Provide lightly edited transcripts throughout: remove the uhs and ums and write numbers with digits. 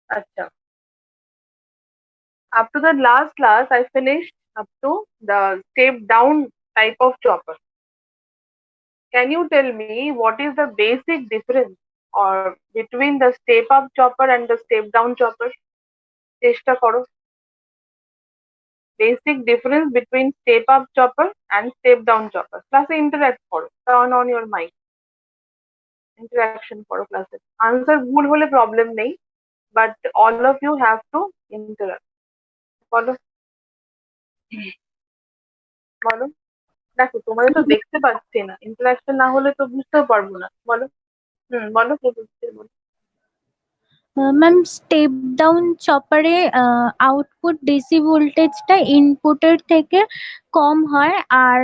আচ্ছা, up to the last class I finished up to the step down type of chopper. Can you tell me what is the basic difference or between the step up chopper and the step down chopper? চেষ্টা করো। Basic difference between step up chopper and step down chopper. Class interact করো। Turn on your mic. Interaction করো class এ। Answer ভুল হলে problem নেই, but all of you have to interact. বলো, বলো। দেখো তোমাদের তো দেখতে পাচ্ছি না, ইন্টারাকশন না হলে তো বুঝতেও পারবো না। বলো। বলো কে বুঝতে বলো। ম্যাম, স্টেপ ডাউন চপারে আউটপুট ডিসি ভোল্টেজটা ইনপুটের থেকে কম হয়, আর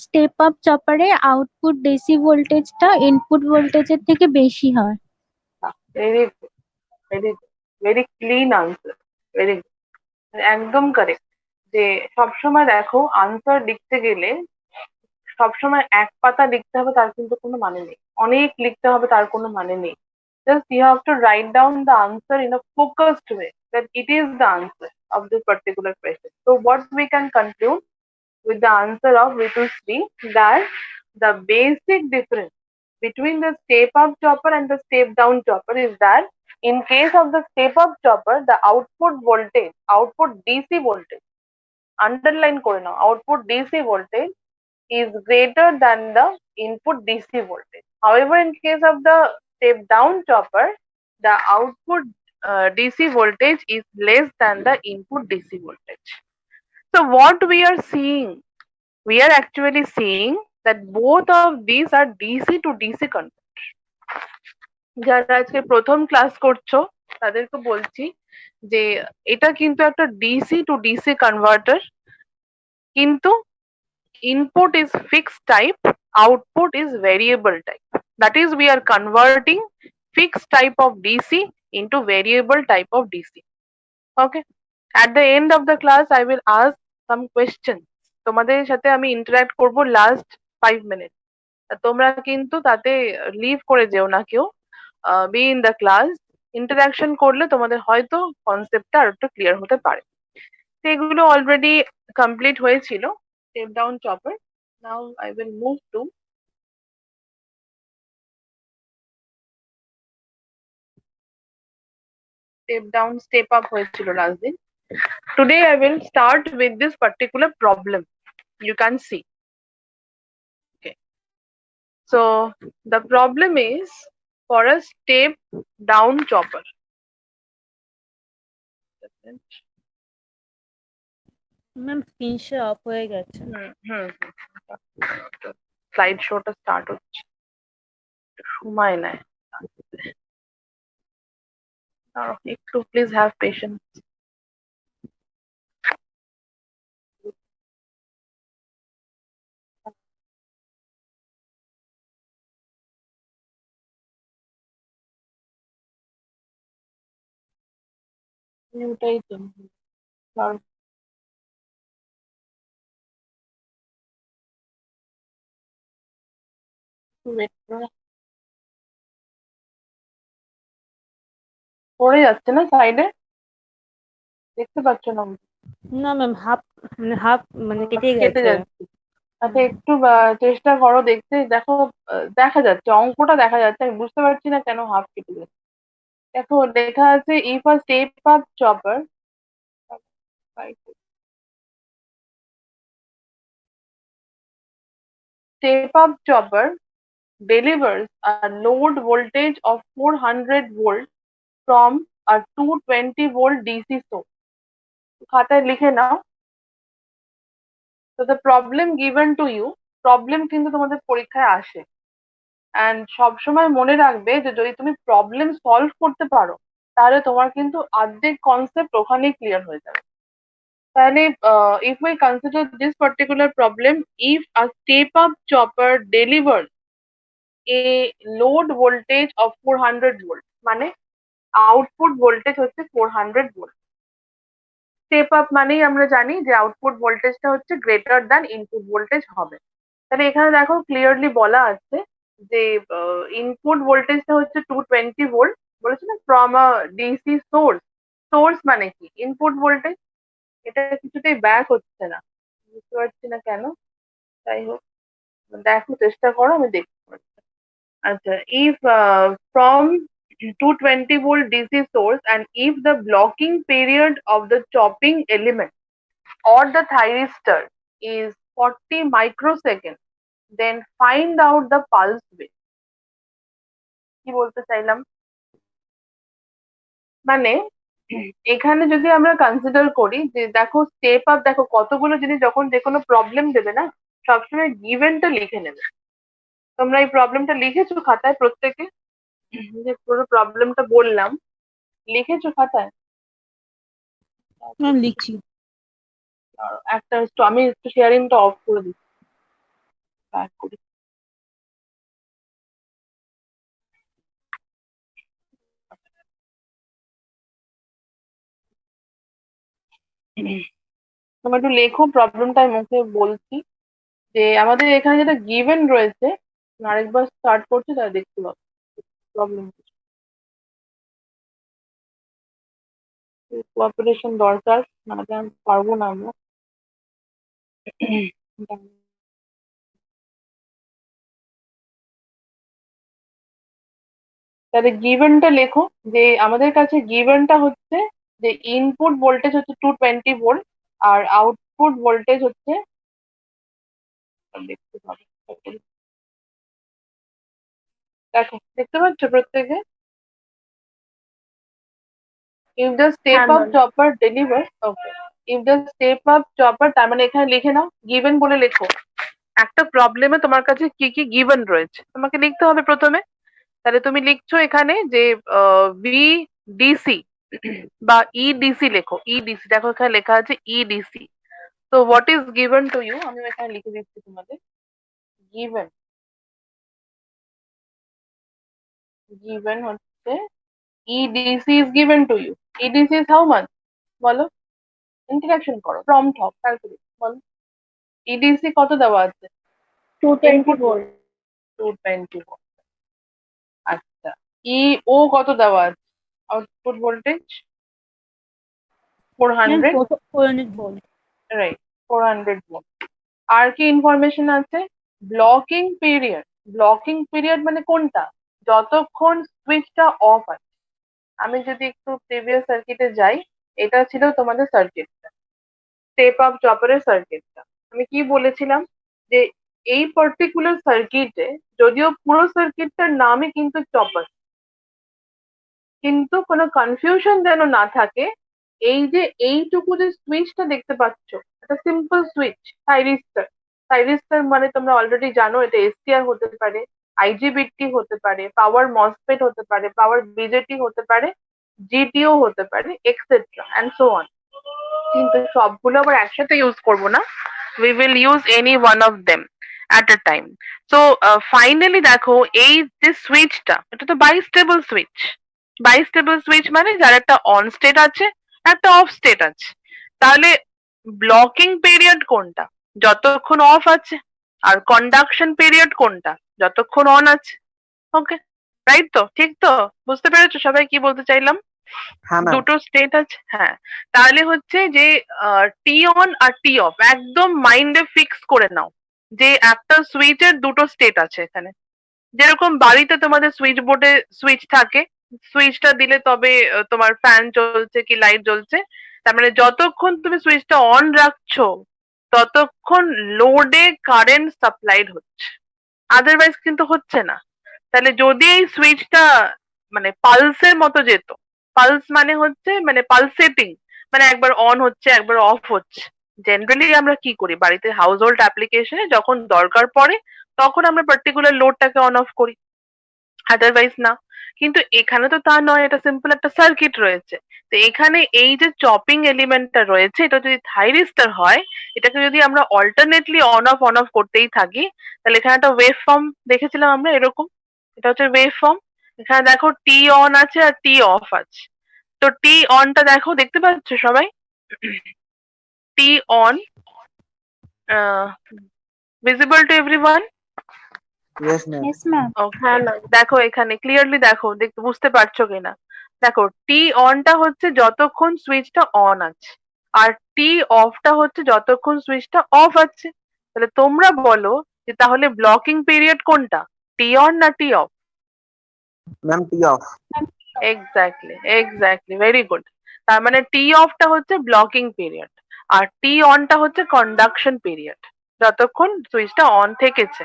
স্টেপ আপ চপারে আউটপুট ডিসি ভোল্টেজটা ইনপুট ভোল্টেজের থেকে বেশি হয়। Very good, very good, very clean answer, very good, একদম কারেক্ট। যে সবসময় দেখো আনসার লিখতে গেলে সবসময় এক পাতা লিখতে হবে তার কিন্তু কোনো মানে নেই, অনেক লিখতে হবে তার কোনো মানে নেই। Just you have to write down the answer in a focused way that it is the answer of this particular question. So what we can conclude with the answer of Ritusri, that the basic difference between the step up chopper and the step down chopper is that in case of the step up chopper, the output voltage, output DC voltage, underline করে নাও, output DC voltage is greater than the input DC voltage. However, in case of the step down chopper, the output DC voltage is less than the input DC voltage. So what we are seeing, we are actually seeing that both of these are DC to DC converter. যারা আজকে প্রথম class করছো তাদেরকে বলছি যে এটা কিন্তু একটা ডিসি টু ডিসি কনভার্টার, কিন্তু input is fixed type, output is variable type. That is, we are converting fixed type of DC into variable type of DC. Okay. At the end of the class, I will ask some questions. তোমাদের সাথে আমি interact করব last 5 minutes. তোমরা কিন্তু তাতে leave করে যেও না কেউ, be in the class. Interaction করলে তোমাদের হয়তো কনসেপ্টটা আর একটু ক্লিয়ার হতে পারে। তো এগুলো অলরেডি কমপ্লিট হয়েছিল, step down chopper. Now I will move to step down step up হয়েছিল লাস্ট দিন। Today I will start with this particular problem. You can see. Okay. So the problem is for a step down chopper. Ma'am, screenshot of হয়ে গেছে। Slide শোটা start হচ্ছে, সময় নেয়। একটু please have patience. ওটাই তো, ওয়েট করে পড়ে যাচ্ছে না সাইডে, দেখতে পাচ্ছ না? না ম্যাম, হাফ হাফ কেটে কেটে গেছে। যাচ্ছে। আচ্ছা একটু চেষ্টা করো দেখতে, দেখো দেখা যাচ্ছে, অঙ্কটা দেখা যাচ্ছে, আমি বুঝতে পারছি না কেন হাফ কেটে যাচ্ছে। দেখো লেখা আছে if a step up chopper, step up chopper delivers a load voltage of 400 volt from a 220 volt DC source. খাতায় লিখে নাও। So the problem given to you, problem কিন্তু তোমাদের পরীক্ষায় আসে, অ্যান্ড সবসময় মনে রাখবে যে যদি তুমি প্রবলেম সলভ করতে পারো তাহলে তোমার কিন্তু অর্ধেক কনসেপ্ট ওখানেই ক্লিয়ার হয়ে যাবে। তাহলে if we consider this particular problem, if a step up chopper delivers a load voltage of 400 volt, মানে আউটপুট ভোল্টেজ হচ্ছে 400 ভোল্ট। স্টেপ আপ মানেই আমরা জানি যে আউটপুট ভোল্টেজটা হচ্ছে গ্রেটার দ্যান ইনপুট ভোল্টেজ হবে। তাহলে এখানে দেখো ক্লিয়ারলি বলা আছে যে ইনপুট ভোল্টেজটা হচ্ছে 220 ভোল্ট, বলেছে না, from a DC source source মানে কি? Input voltage. এটা কিছুতেই ব্যাক হচ্ছে না, বুঝতে পারছি না কেন। যাই হোক, দেখো চেষ্টা করো, আমি দেখতে পাচ্ছি। আচ্ছা, if from 220 volt DC source and if the blocking period of the chopping element or the thyristor is 40 microseconds, then find out the pulse width. কি বলতে চাইলাম মানে, এখানে যদি আমরা কনসিডার করি যে দেখো স্টেপ আপ, দেখো কতগুলো জিনিস যখন যে কোনো প্রবলেম দেবে না, সবসময় গিভেনটা লিখে নেবে। তোমরা এই প্রবলেমটা লিখেছো খাতায় প্রত্যেকে? যে পুরো প্রবলেমটা বললাম, লিখেছো খাতায়? ম্যাম লিখছি। একটা আমি একটু শেয়ারিংটা অফ করে দিচ্ছি, back করি। তোমরা একটু লেখো প্রবলেমটা, আমি মুখে বলছি। যে আমাদের এখানে যেটা গিভেন রয়েছে, আরেকবার স্টার্ট করছি তাহলে দেখতে পাবো প্রবলেম। কোঅপারেশন দরকার, না আমি পারবো না আমরা। তাহলে গিভেনটা লেখো, যে আমাদের কাছে গিভেনটা হচ্ছে যে ইনপুট ভোল্টেজ হচ্ছে 220 ভোল্ট আর আউটপুট ভোল্টেজ হচ্ছে, দেখতে পাবে, দেখো দেখতে পাচ্ছ প্রত্যেকে? if the step হ্যাঁ up ma'am. chopper delivers, okay, if the step up chopper, তার মানে এখানে লিখে নাও, গিভেন বলে লেখো। একটা প্রবলেমে তোমার কাছে কি কি গিভেন রয়েছে তোমাকে লিখতে হবে প্রথমে। তাহলে তুমি লিখছো এখানে যে ভিডিসি বা ইডিসি, লেখো ইডিসি, দেখো এখানে লেখা আছে ইডিসি। তো what is given to you, আমি এখানে লিখে দিচ্ছি তোমাদের। গিভেন, গিভেন হচ্ছে EDC is given to you. EDC is how much, বলো, ইন্টারাকশন করো, প্রম্পট হও, ক্যালকুলেট বলো। ইডিসি কত দেওয়া আছে? 220 ইনপুট ভোল্ট। 220 ভোল্ট। আচ্ছা, ইও কত দেওয়া আছে? Output voltage ma'am 400, 400 volt. Right, 400 volt. আর কি ইনফরমেশন আছে? Blocking period. ব্লকিং পিরিয়ড মানে কোনটা? যতক্ষণ সুইচটা অফ আছে। আমি যদি একটু প্রিভিয়াস সার্কিটে যাই, এটা ছিল তোমাদের সার্কিটটা, স্টেপ আপ চপারের সার্কিটটা। আমি কি বলেছিলাম যে এই পার্টিকুলার সার্কিটে, যদিও পুরো সার্কিটটার নামই কিন্তু চপার, কিন্তু কোনো কনফিউশন যেন না থাকে, এই যে এইটুকু যে সুইচটা দেখতে পাচ্ছ, এটা সিম্পল সুইচ, থাইরিস্টর। থাইরিস্টর মানে তোমরা অলরেডি জানো, এটা এসটিআর হতে পারে, আইজিবিটি হতে পারে, পাওয়ার মসফেট হতে পারে, পাওয়ার বিজেটি হতে পারে, জিটিও হতে পারে, এক্সেট্রা অ্যান্ড সো অন। কিন্তু সবগুলো আবার একসাথে ইউজ করবো না, we will use any one of them at a time. তো ফাইনালি দেখো, এই যে সুইচটা, এটা তো বাইস্টেবল সুইচ। বাইস্টেবল সুইচ মানে যার একটা অন স্টেট আছে, একটা অফ স্টেট আছে। তাহলে ব্লকিং পিরিয়ড কোনটা? যতক্ষণ অফ আছে। আর কন্ডাকশন পিরিয়ড কোনটা? যতক্ষণ অন আছে। ওকে, রাইট তো? ঠিক তো? বুঝতে পেরেছো সবাই কি বলতে চাইলাম? হ্যাঁ ম্যাম। দুটো স্টেট আছে, হ্যাঁ। তাহলে হচ্ছে যে টি অন আর টি অফ একদম মাইন্ডে ফিক্স করে নাও, যে একটা সুইচের দুটো স্টেট আছে এখানে। যেরকম বাড়িতে তোমাদের সুইচ বোর্ডে সুইচ থাকে, সুইচটা দিলে তবে তোমার ফ্যান চলছে কি লাইট জ্বলছে। তার মানে যতক্ষণ তুমি সুইচটা অন রাখছো, ততক্ষণ লোডে কারেন্ট সাপ্লাইড হচ্ছে, আদারওয়াইজ কিন্তু হচ্ছে না। তাহলে যদি এই সুইচটা মানে পালসের মতো যেত, পালস মানে হচ্ছে মানে পালসেটিং, মানে একবার অন হচ্ছে একবার অফ হচ্ছে। জেনারেলি আমরা কি করি বাড়িতে হাউস হোল্ড অ্যাপ্লিকেশনে, যখন দরকার পড়ে তখন আমরা পার্টিকুলার লোডটাকে অন অফ করি, আদারওয়াইজ না। কিন্তু এখানে তো তা নয়, এটা সিম্পল একটা সার্কিট রয়েছে। তো এখানে এই যে চপিং এলিমেন্টটা রয়েছে, এটা যদি থাইরিস্টার হয়, এটাকে যদি আমরা অল্টারনেটলি অন অফ করতেই থাকি, তাহলে এখানে একটা ওয়েভ ফর্ম দেখেছিলাম আমরা এরকম। এটা হচ্ছে ওয়েভ ফর্ম। এখানে দেখো টি অন আছে আর টি অফ আছে। তো টি অনটা দেখো, দেখতে পাচ্ছ সবাই? T on visible to everyone? Yes ma'am. Yes ma'am. Okay, দেখো এখানে ক্লিয়ারলি দেখো, দেখতে বুঝতে পারছো কিনা? দেখো টি অনটা হচ্ছে যতক্ষণ সুইচটা অন আছে, আর টি অফটা হচ্ছে যতক্ষণ সুইচটা অফ আছে। তাহলে তোমরা বলো যে তাহলে ব্লকিং পিরিয়ড কোনটা, টি অন না T off? Ma'am T off. Exactly, exactly, very good. তার মানে টি অফটা হচ্ছে ব্লকিং পিরিয়ড, আর টি অনটা হচ্ছে কন্ডাকশন পিরিয়ড, যতক্ষণ সুইচটা অন থেকেছে।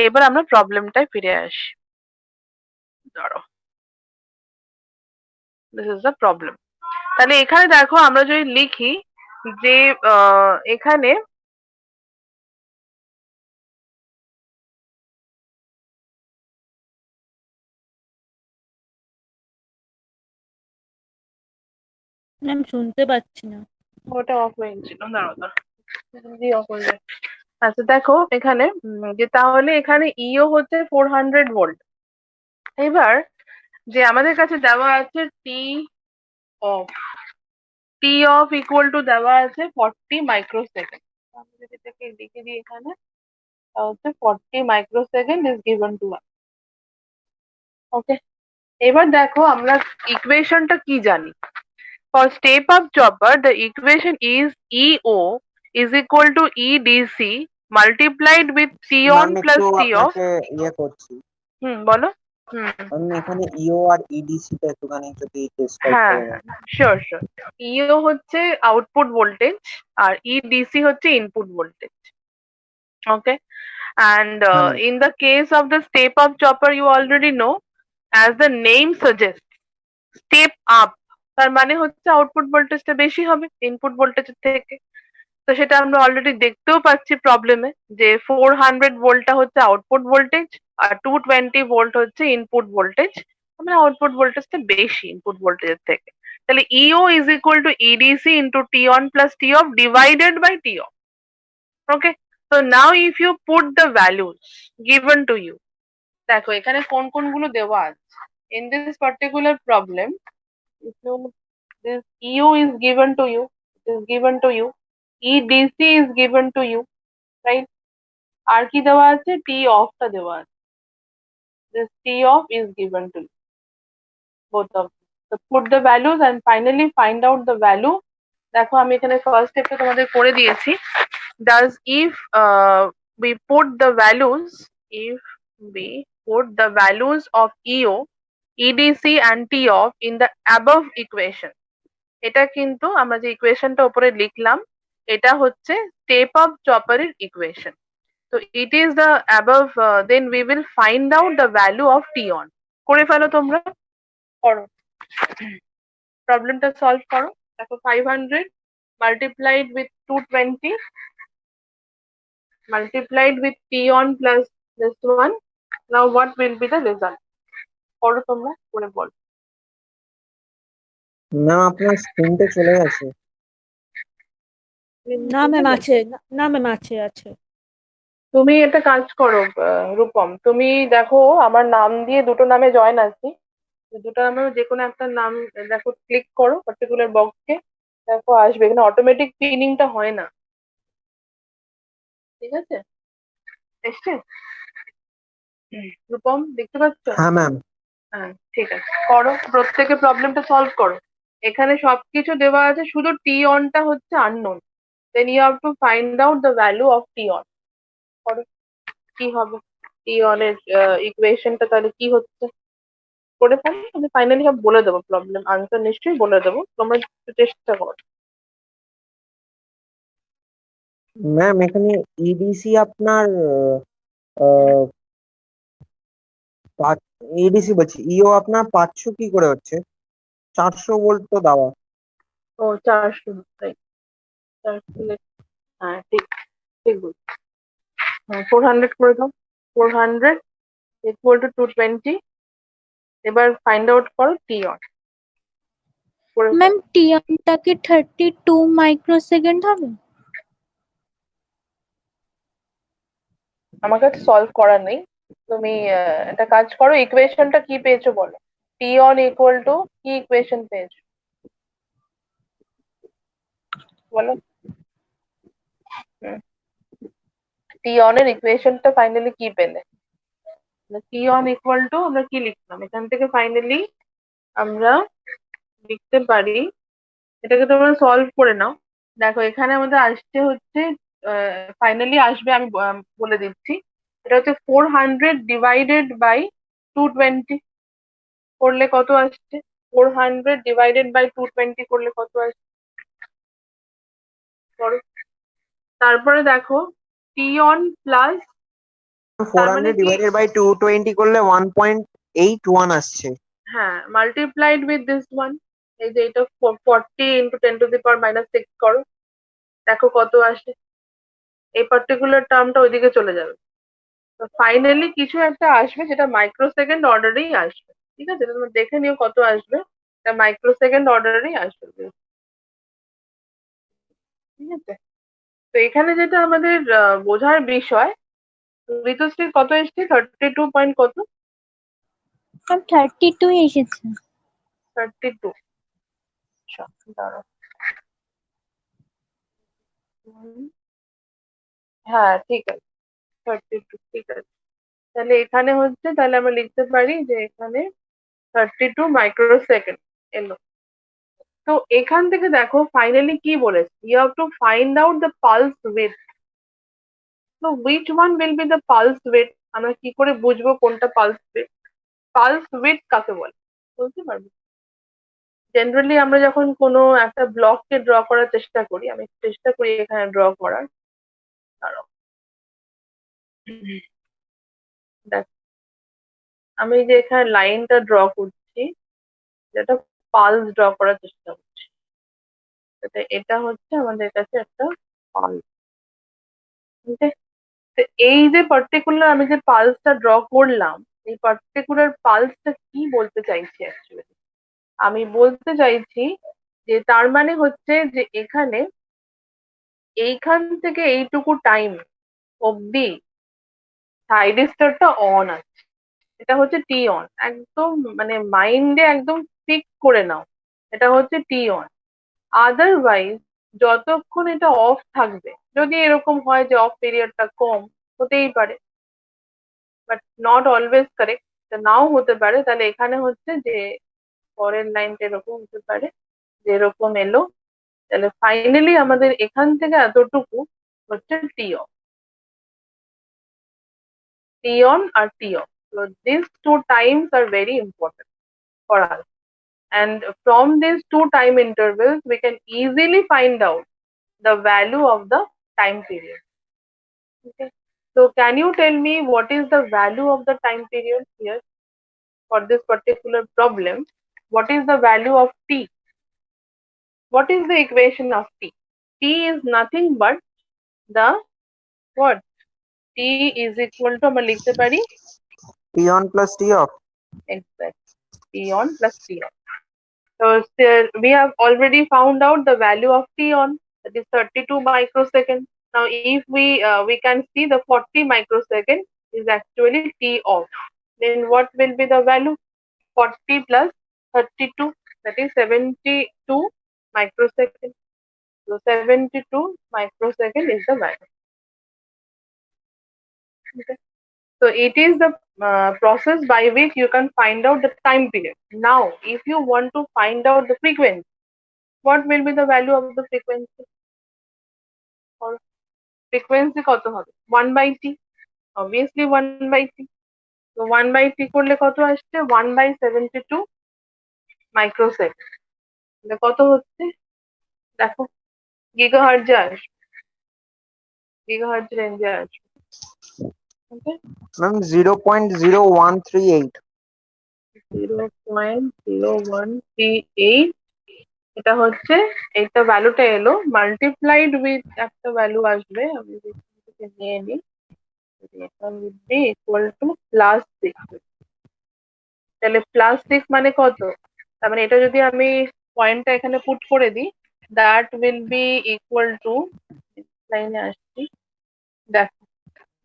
এবার আমরা প্রবলেমটায় ফিরে আসি। ধরো দিস ইজ দ্য প্রবলেম। তাহলে এখানে দেখো আমরা যদি লিখি যে এখানে ম্যাম শুনতে পাচ্ছি না। ওটা অফ হয়ে গেছিল, দাঁড়াও দাঁড়াও অফ হয়ে যায়। আচ্ছা দেখো এখানে যে তাহলে এখানে ইও হচ্ছে 400 ভোল্ট। এবার যে আমাদের কাছে দেওয়া আছে T off, T off equal to দেওয়া আছে 40 মাইক্রোসেকেন্ড। আমি যদি এটাকে লিখে দিই এখানে, তা হচ্ছে 40 microsecond is given to us. Okay, এবার দেখো আমরা ইকুয়েশনটা কি জানি। For step up chopper, the equation is EO is equal to EDC multiplied with T on ma'am plus একটু T off. আপনাকে ইয়ে করছি, বলো। হুম, আমি এখানে ইও আর ইডিসি টা একটুখানি যদি ডেসক্রাইব হ্যাঁ করে হ্যাঁ, দেন। Sure sure. ইও হচ্ছে আউটপুট ভোল্টেজ আর ইডিসি হচ্ছে ইনপুট ভোল্টেজ। Okay, and হ্যাঁ ma'am. in the case of the step up chopper, you already know, as the name suggests, step up তার মানে হচ্ছে আউটপুট ভোল্টেজটা বেশি হবে ইনপুট ভোল্টেজের থেকে। তো সেটা আমরা অলরেডি দেখতেও পাচ্ছি প্রবলেমে, যে 400 ভোল্টটা হচ্ছে আউটপুট ভোল্টেজ আর 220 ভোল্ট হচ্ছে ইনপুট ভোল্টেজ। আমরা আউটপুট ভোল্টেজটা বেশি ইনপুট ভোল্টেজের থেকে। তাহলে EO is equal to EDC into T on plus T off divided by T off. Okay, so now if you put the values given to you, দেখো এখানে কোন কোনগুলো দেওয়া আছে in this particular problem. If you, this EU is given to you, it is given to you, EDC is given to you, right? আর কি দেওয়া আছে, T off টা দেওয়া আছে, this T off is given to you, both of them. So put the values and finally find out the value. দেখো আমি এখানে first স্টেপটা তোমাদের করে দিয়েছি। Does if we put the values, if we put the values of EO, EDC and T off in the above equation, এটা কিন্তু আমরা যে ইকুয়েশনটা উপরে লিখলাম এটা হচ্ছে স্টেপ আপ চপারের ইকুয়েশন। তো it is the above, then we will find out the value of T on. করে ফেলো তোমরা, করো প্রবলেমটা সলভ করো। দেখো 500 multiplied with 220 multiplied with t on plus this one. Now what will be the result? করো তোমরা, করে বলো। ম্যাম আপনার স্ক্রিনটা চলে গেছে। না ম্যাম আছে, না ম্যাম আছে আছে। তুমি একটা কাজ করো রূপম, তুমি দেখো আমার নাম দিয়ে দুটো নামে জয়েন আছি, দুটো নামে যে কোনো একটা নাম দেখো, ক্লিক করো পার্টিকুলার বক্সে, দেখো আসবে। এখানে অটোমেটিক পিনিংটা হয় না, ঠিক আছে? এসছে রূপম, দেখতে পাচ্ছ? হ্যাঁ ম্যাম। হ্যাঁ ঠিক আছে, করো প্রত্যেকে প্রবলেমটা সলভ করো। এখানে সবকিছু দেওয়া আছে, শুধু টি অনটা হচ্ছে unknown. Then you have to find out the value of T on. করো, কি হবে টি অন এর ইকুয়েশনটা, তাহলে কি হচ্ছে করে ফেলো। আমি ফাইনালি সব বলে দেবো, প্রবলেম আনসার নিশ্চয়ই বলে দেবো, তোমরা একটু চেষ্টা করো। ম্যাম এখানে ইডিসি আপনার ইডিসি বলছি, ইও আপনার 500 কি করে হচ্ছে? 400 ভোল্ট তো দেওয়া। ও 400, তাই 400, হ্যাঁ ঠিক, ঠিক বলছি। হ্যাঁ 400 করে দাও, 400 ইকুয়াল টু 220। এবার ফাইন্ড আউট করো টি অন, করে ফেলো। ম্যাম টি অনটা কি 32 মাইক্রোসেকেন্ড হবে? আমার কাছে সলভ করার নেই, তুমি একটা কাজ করো, ইকুয়েশনটা কি পেয়েছো বলো। টি অন ইকুয়াল টু কি ইকুয়েশন পেয়েছো বলো। টি অন এর ইকুয়েশনটা ফাইনালি কি পেলে? টি অন ইকুয়াল টু আমরা কি লিখলাম এখান থেকে ফাইনালি, আমরা লিখতে পারি, এটাকে তোমরা সলভ করে নাও। দেখো এখানে আমাদের আসছে হচ্ছে, ফাইনালি আসবে, আমি বলে দিচ্ছি। এটা হচ্ছে 400 ডিভাইডেড বাই 220 করলে কত আসছে? 400 ডিভাইডেড বাই 220 করলে কত আসছে করো। তারপরে দেখো টি অন প্লাস, ফোর মানে হান্ড্রেড কি, ডিভাইডেড বাই 220 করলে 1.81 আসছে। হ্যাঁ, মাল্টিপ্লাইড উইথ দিস ওয়ান। এই যে এটা 40 ইন্টু 10⁻⁶ করো, দেখো কত আসে। এই পার্টিকুলার টার্মটা ওইদিকে চলে যাবে। তো ফাইনালি কিছু একটা আসবে যেটা মাইক্রোসেকেন্ড অর্ডারেই আসবে। ঠিক আছে, এটা তোমরা দেখে নিও কত আসবে। এটা মাইক্রোসেকেন্ড অর্ডারেই আসবে। ঠিক আছে, তো এখানে যেটা আমাদের বোঝার বিষয়, ঋতুশ্রীর কত এসছে? 32 পয়েন্ট কত? ম্যাম 32 এসেছে। 32। আচ্ছা, দাঁড়াও। হ্যাঁ ঠিক আছে, 32 ঠিক আছে। তাহলে এখানে হচ্ছে, তাহলে আমরা লিখতে পারি যে এখানে 32 মাইক্রোসেকেন্ড এলো। তো এখান থেকে দেখো ফাইনালি কি বলেছে, you have to find out the pulse width. তো which one will be the pulse width? আমরা কি করে বুঝবো কোনটা পালস উইথ? পালস উইথ কাকে বলে বলতে পারবো? জেনারেলি আমরা যখন কোনো একটা ব্লককে ড্র করার চেষ্টা করি, আমি চেষ্টা করি এখানে ড্র করার। দাঁড়াও, দেখ, আমি যে এখানে লাইনটা ড্র করছি, যেটা পালস ড্র করার চেষ্টা করছি, এটা হচ্ছে আমাদের কাছে একটা পালস। তো এই যে পার্টিকুলার আমি যে পালসটা ড্র করলাম, এই পার্টিকুলার পালসটা কি বলতে চাইছি অ্যাকচুয়ালি? আমি বলতে চাইছি যে তার মানে হচ্ছে যে এখানে এইখান থেকে এইটুকু টাইম অবধি থাইরিস্টরটা অন আছে। এটা হচ্ছে টি অন, একদম মানে মাইন্ডে একদম ফিক্স করে নাও, এটা হচ্ছে টি অন। আদারওয়াইজ যতক্ষণ এটা অফ থাকবে, যদি এরকম হয় যে অফ পিরিয়ডটা কম, হতেই পারে, বাট নট অলওয়েজ কারেক্ট, নাও হতে পারে। তাহলে এখানে হচ্ছে যে পরের লাইনটা এরকম হতে পারে, যে এরকম এলো। তাহলে ফাইনালি আমাদের এখান থেকে এতটুকু হচ্ছে টি অফ, টি অন আর T off. So these two times are very important for us. And from these two time intervals, we can easily find out the value of the time period. Okay. So can you tell me what is the value of the time period here for this particular problem? What is the value of t? What is the equation of t? T is nothing but the what? T is equal to, আমরা লিখতে পারি T on plus T off. exact T on plus T off. So we have already found out the value of T on, that is 32 microseconds. Now if we can see the 40 microsecond is actually T off. Then what will be the value? 40 plus 32, that is 72 microsecond. So 72 microsecond is the value. Okay. So it is the process by which you can find out the time period. Now, if you want to find out the frequency, what will be the value of the frequency? Or frequency কত হবে? 1 by t. Obviously 1 by t. So 1 by t করলে কত আসছে? 1 by 72 microsecond. তাহলে কত হচ্ছে? দেখো, গিগাহার্টজে আসবে, গিগাহার্টজ রেঞ্জে আসবে। ওকে, ম্যাম 0.0138। 0.0138। এটা হচ্ছে, এইটা ভ্যালুটা এলো, মাল্টিপ্লাইড উইথ একটা ভ্যালু আসবে, আমি এখান থেকে নিয়ে নিই। এটা উইল বি ইকুয়াল টু +6। তাহলে +6 মানে কত? তার মানে এটা যদি আমি পয়েন্টটা এখানে পুট করে দিই, that will be equal two, লাইনে আসছি, দেখো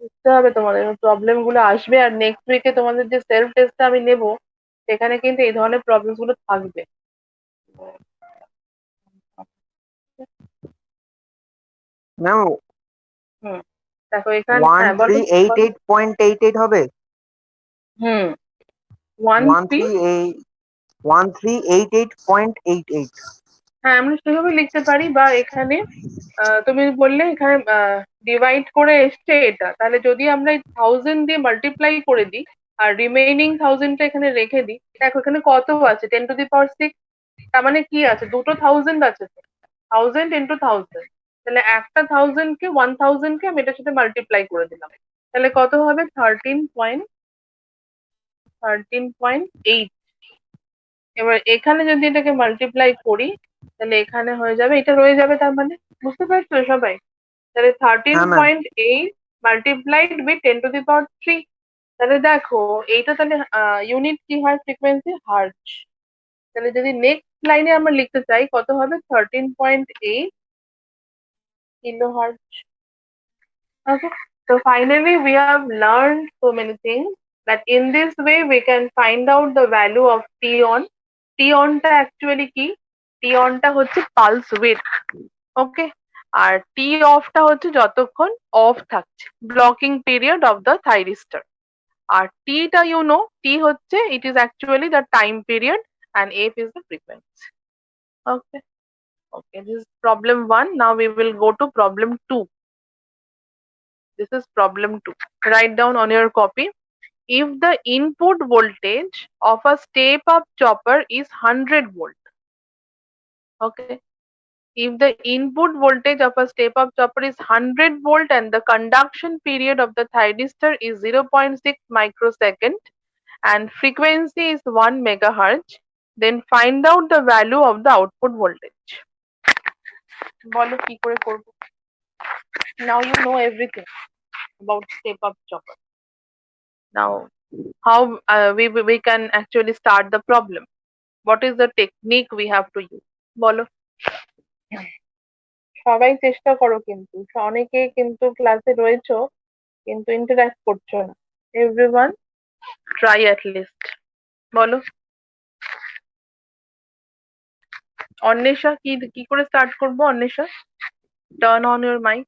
বুঝতে হবে তোমাদের, প্রবলেম গুলো আসবে। আর নেক্সট উইকে তোমাদের যে সেলফ টেস্টটা আমি নেব, সেখানে কিন্তু এই ধরনের প্রবলেম গুলো থাকবে। ম্যাম হুম, দেখো এখানে, হ্যাঁ বলো। 1388.88 হবে। হুম, 1 3, 138 1388.88। হ্যাঁ আমরা সেভাবে লিখতে পারি, বা এখানে তুমি বললে এখানে ডিভাইড করে এসছে এটা, তাহলে যদি আমরা 1000 দিয়ে মাল্টিপ্লাই করে দিই আর রিমেইনিং 1000টা এখানে রেখে দিই, দেখো এখানে কত আছে, 10⁶, তার মানে কি আছে, দুটো 1000 আছে, 1000 ইন্টু 1000, তাহলে একটা 1000 কে 1000 কে আমি এটার সাথে মাল্টিপ্লাই করে দিলাম, তাহলে কত হবে 13.8। এবার এখানে যদি এটাকে মাল্টিপ্লাই করি তাহলে এখানে হয়ে যাবে, এটা রয়ে যাবে, তার মানে বুঝতে পারছো সবাই, তাহলে থার্টিন হ্যাঁ ma'am. Point eight multiplied with 10⁻³ তাহলে দেখো এইটা তাহলে ইউনিট কি হয়, ফ্রিকোয়েন্সি হার্টজ। তাহলে যদি নেক্সট লাইনে আমরা লিখতে চাই কত হবে, 13.8 kilo hertz. Okay, so finally we have learned so many things that in this way we can find out the value of T on. T on টা actually কি, T on টা হচ্ছে pulse width, ওকে, আর T off টা হচ্ছে যতক্ষণ off থাকছে, blocking period of the thyristor. আর T টা T হচ্ছে it is actually the time period and F is the frequency. Okay, okay, this is problem 1. Now we will go to problem 2. This is problem 2. Write down on your copy. If the input voltage of a step up chopper is 100 volt, okay, if the input voltage of a step up chopper is 100 volt and the conduction period of the thyristor is 0.6 microsecond and frequency is 1 megahertz, then find out the value of the output voltage. বলো কি করে করব? Now you know everything about step up chopper. Now how we can actually start the problem. What is the technique we have to use? বলো। সবাই চেষ্টা করো, কিন্তু অনেকে কিন্তু ক্লাসে রয়েছো কিন্তু ইন্টারঅ্যাক্ট করছো না। Everyone try at least. বলো অন্বেষা, কি কি করে স্টার্ট করবো? Anwesha, turn on your mic.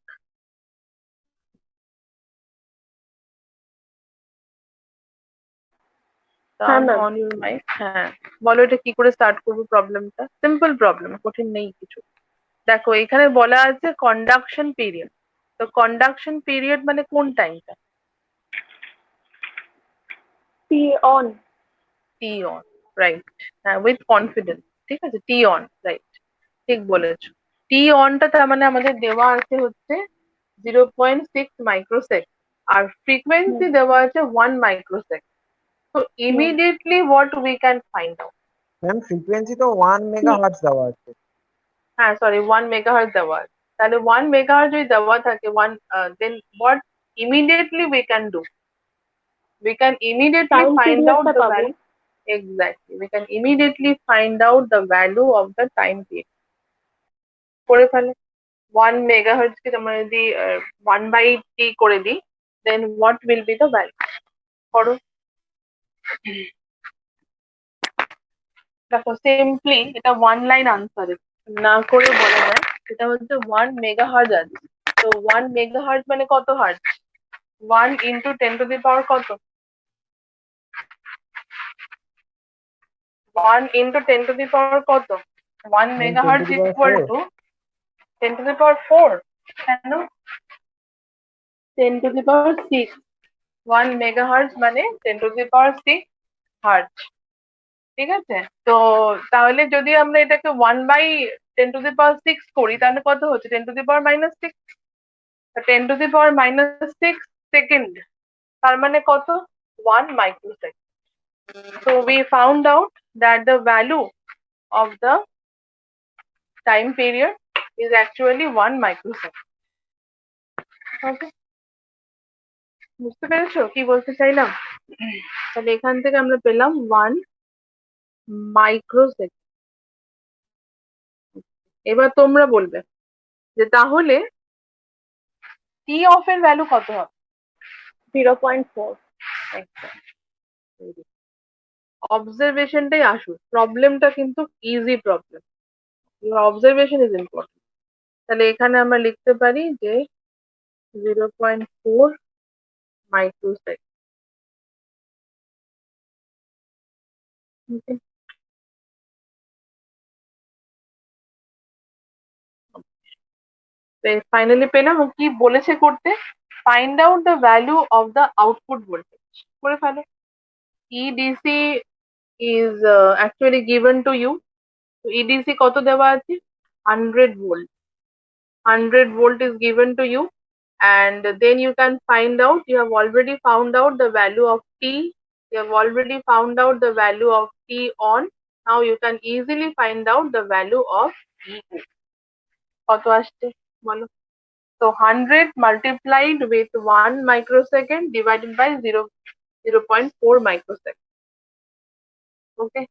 Turn ma'am. On your mic. হ্যাঁ বলো এটা কি করে স্টার্ট করবো, প্রবলেমটা সিম্পল প্রবলেম, কঠিন নেই কিছু। দেখো এখানে বলা আছে কন্ডাকশন পিরিয়ড, তো কন্ডাকশন পিরিয়ড মানে কোন টাইমটা? T on. T on, right, হ্যাঁ উইথ কনফিডেন্স, ঠিক আছে, টি অন, রাইট, ঠিক বলেছো। টি অনটা তার মানে আমাদের দেওয়া আছে হচ্ছে 0.6 মাইক্রোসেকেন্ড আর ফ্রিকোয়েন্সি দেওয়া আছে 1 মাইক্রোসেকেন্ড। তো immediately what we can find out? Ma'am frequency তো 1 মেগাহার্টজ দেওয়া আছে। হ্যাঁ সরি 1 মেগাহার্জ দেওয়া আছে, তাহলে 1 মেগাহার্জ যদি দেওয়া থাকে then what immediately we can do? We can immediately Time find period out টা the পাবো। value. Exactly, we can immediately find out the value of the time period. করে ফেলে 1 megahertz কে আমরা যদি 1/t করে দিই, then what will be the value? করো। দেখো সিম্পলি এটা 1 লাইন আনসার না করে বলা যায়, এটা হচ্ছে 1 মেগাহার্জ আছে, তো 1 মেগাহার্জ মানে কত হার্জ? 1 ইন্টু 10⁻³ কত? 1 ইন্টু 10⁻³ কত? 1 মেগাহার্জ ইকুয়াল 10⁻⁴। টু 10⁻⁴, কেন 10⁻⁶? 1 মেগাহার্জ মানে 10⁻⁶ হার্জ, ঠিক আছে। তো তাহলে যদি আমরা এটাকে 1/10⁻⁶ করি তাহলে কত হচ্ছে, 10⁻⁻⁶, 10⁻⁻⁶ সেকেন্ড, তার মানে কত, 1 microsecond. So we found out that the value of the time period is actually 1 microsecond. Okay, বুঝতে পেরেছো কি বলতে চাইলাম? তাহলে এখান থেকে আমরা পেলাম 1 মাইক্রোসেকেন্ড। এবার তোমরা বলবে যে তাহলে টি অফ এর ভ্যালু কত হবে? 0.4. অবজারভেশনটাই আসুন, প্রবলেমটা কিন্তু easy problem, observation is important. তাহলে এখানে আমরা লিখতে পারি যে 0.4 মাইক্রোসেকেন্ড। ফাইনালি পেলাম ও কি বলেছে করতে, find out the value of the output voltage. করে ফেলো। E DC is actually given to you. E DC কত দেওয়া আছে? 100 volt। 100 volt is given to you, and then you can find out, you have already found out the value of t, you have already found out the value of t on. Now you can easily find out the value of eu। কত আসছে বলো? So 100 multiplied with 1 microsecond divided by 0.4 microsecond। Okay,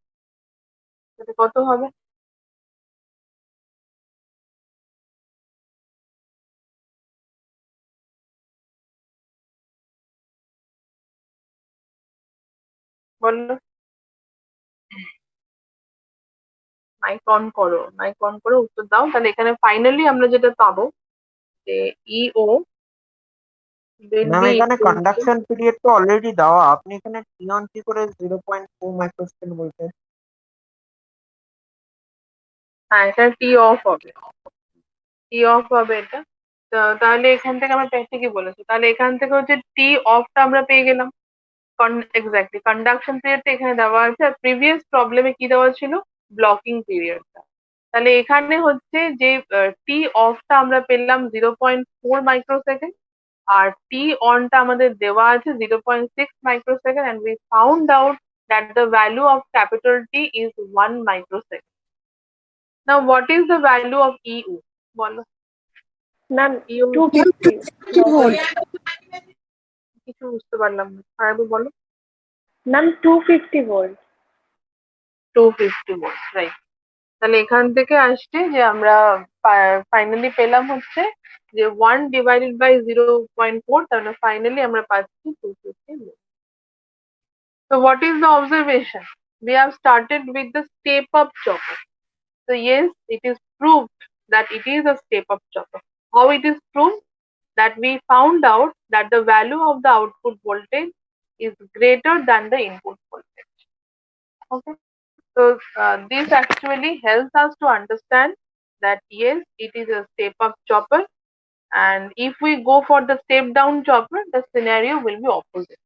এটা কত হবে? বলো, mic on করো, mic on করে উত্তর দাও। তাহলে এখানে ফাইনালি আমরা যেটা পাবো যে ইও will ম্যাম be এখানে equal to, কন্ডাকশন পিরিয়ড তো অলরেডি দেওয়া, আপনি এখানে টি অন কি করে 0.4 মাইক্রোসেকেন্ড বলছেন? হ্যাঁ এটা টি অফ হবে, টি অফ হবে এটা। তাহলে এখান থেকে আমরা ঠিকই বলেছি, তাহলে এখান থেকে হচ্ছে টি অফটা আমরা পেয়ে গেলাম। এক্স্যাক্টলি কন্ডাকশন পিরিয়ডটা এখানে দেওয়া আছে, আর প্রিভিয়াস প্রবলেমে কি দেওয়া ছিল? ব্লকিং পিরিয়ডটা। তাহলে এখানে হচ্ছে যে টি অফটা আমরা পেলাম 0.4 মাইক্রোসেকেন্ড, আর টি অনটা আমাদের দেওয়া আছে 0.6 microsecond, and we found out that the value of capital T is 1 microsecond. Now what is the value of EU? বলো। Ma'am EU 250 volt। কিছু বুঝতে পারলাম না, আরেকবার বলো। Ma'am 250 volt। 250 volt, right. তাহলে এখান থেকে আসছে যে আমরা ফাইনালি পেলাম হচ্ছে যে 1 ডিভাইডেড বাই 0.4, তাহলে ফাইনালি আমরা পাচ্ছি 250 volt. So what is the observation? We have started with the step up chopper. So yes, it is proved that it is a step up chopper. How it is proved? That we found out that the value of the output voltage is greater than the input voltage. Okay. So this actually helps us to understand that yes, it is a step up chopper, and if we go for the step down chopper, the scenario will be opposite.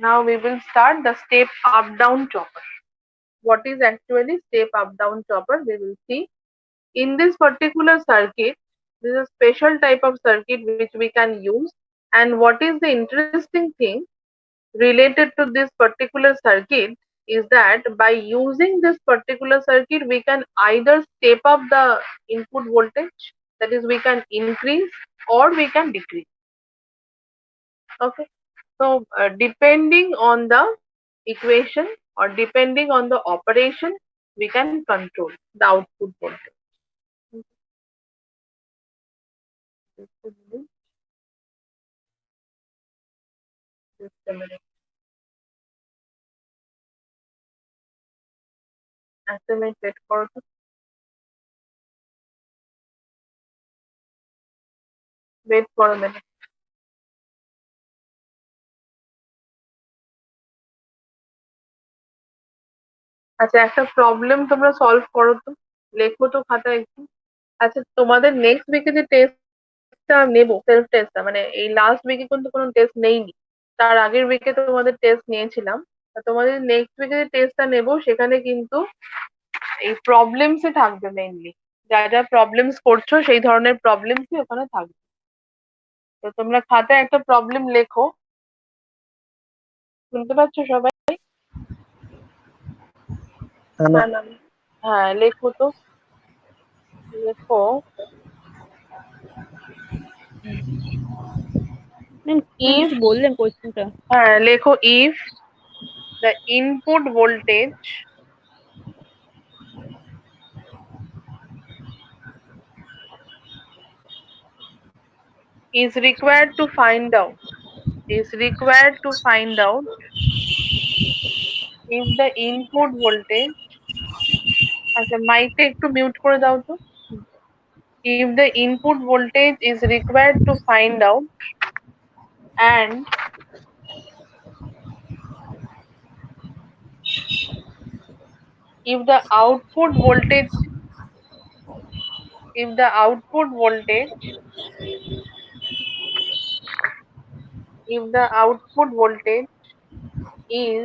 Now we will start the step up down chopper. What is actually step up down chopper? We will see. In this particular circuit, this is a special type of circuit which we can use. And what is the interesting thing related to this particular circuit is that by using this particular circuit, we can either step up the input voltage, that is, we can increase or we can decrease. Okay. So depending on the equation or depending on the operation, we can control the output voltage. Just a minute. Just a minute. একটা minute wait করো তো। Wait করো minute. আচ্ছা একটা problem তোমরা solve করো তো, লেখো তো খাতায় একটু। আচ্ছা তোমাদের নেক্সট উইকে যে টেস্টটা নেবো, সেলফ টেস্টটা, মানে এই লাস্ট উইকে কিন্তু কোনো টেস্ট নেইনি, তার আগের উইকে তোমাদের টেস্ট নিয়েছিলাম। তোমাদের নেক্সট উইকে যে টেস্টটা নেবো সেখানে কিন্তু এই প্রবলেমসই থাকবে মেইনলি, যা যা প্রবলেমস করছো সেই ধরনের প্রবলেমসই ওখানে থাকবে। তো তোমরা খাতায় একটা প্রবলেম লেখো। শুনতে পাচ্ছ সবাই? হ্যাঁ হ্যাঁ ম্যাম। হ্যাঁ লেখো তো, লেখো। ম্যাম if, কিছু বললেন কোশ্চেনটা? হ্যাঁ লেখো, if the input voltage is required to find out, is required to find out if the input voltage, আচ্ছা মাইকটা একটু মিউট করে দাও তো। if the input voltage is required to find out and if the output voltage if the output voltage is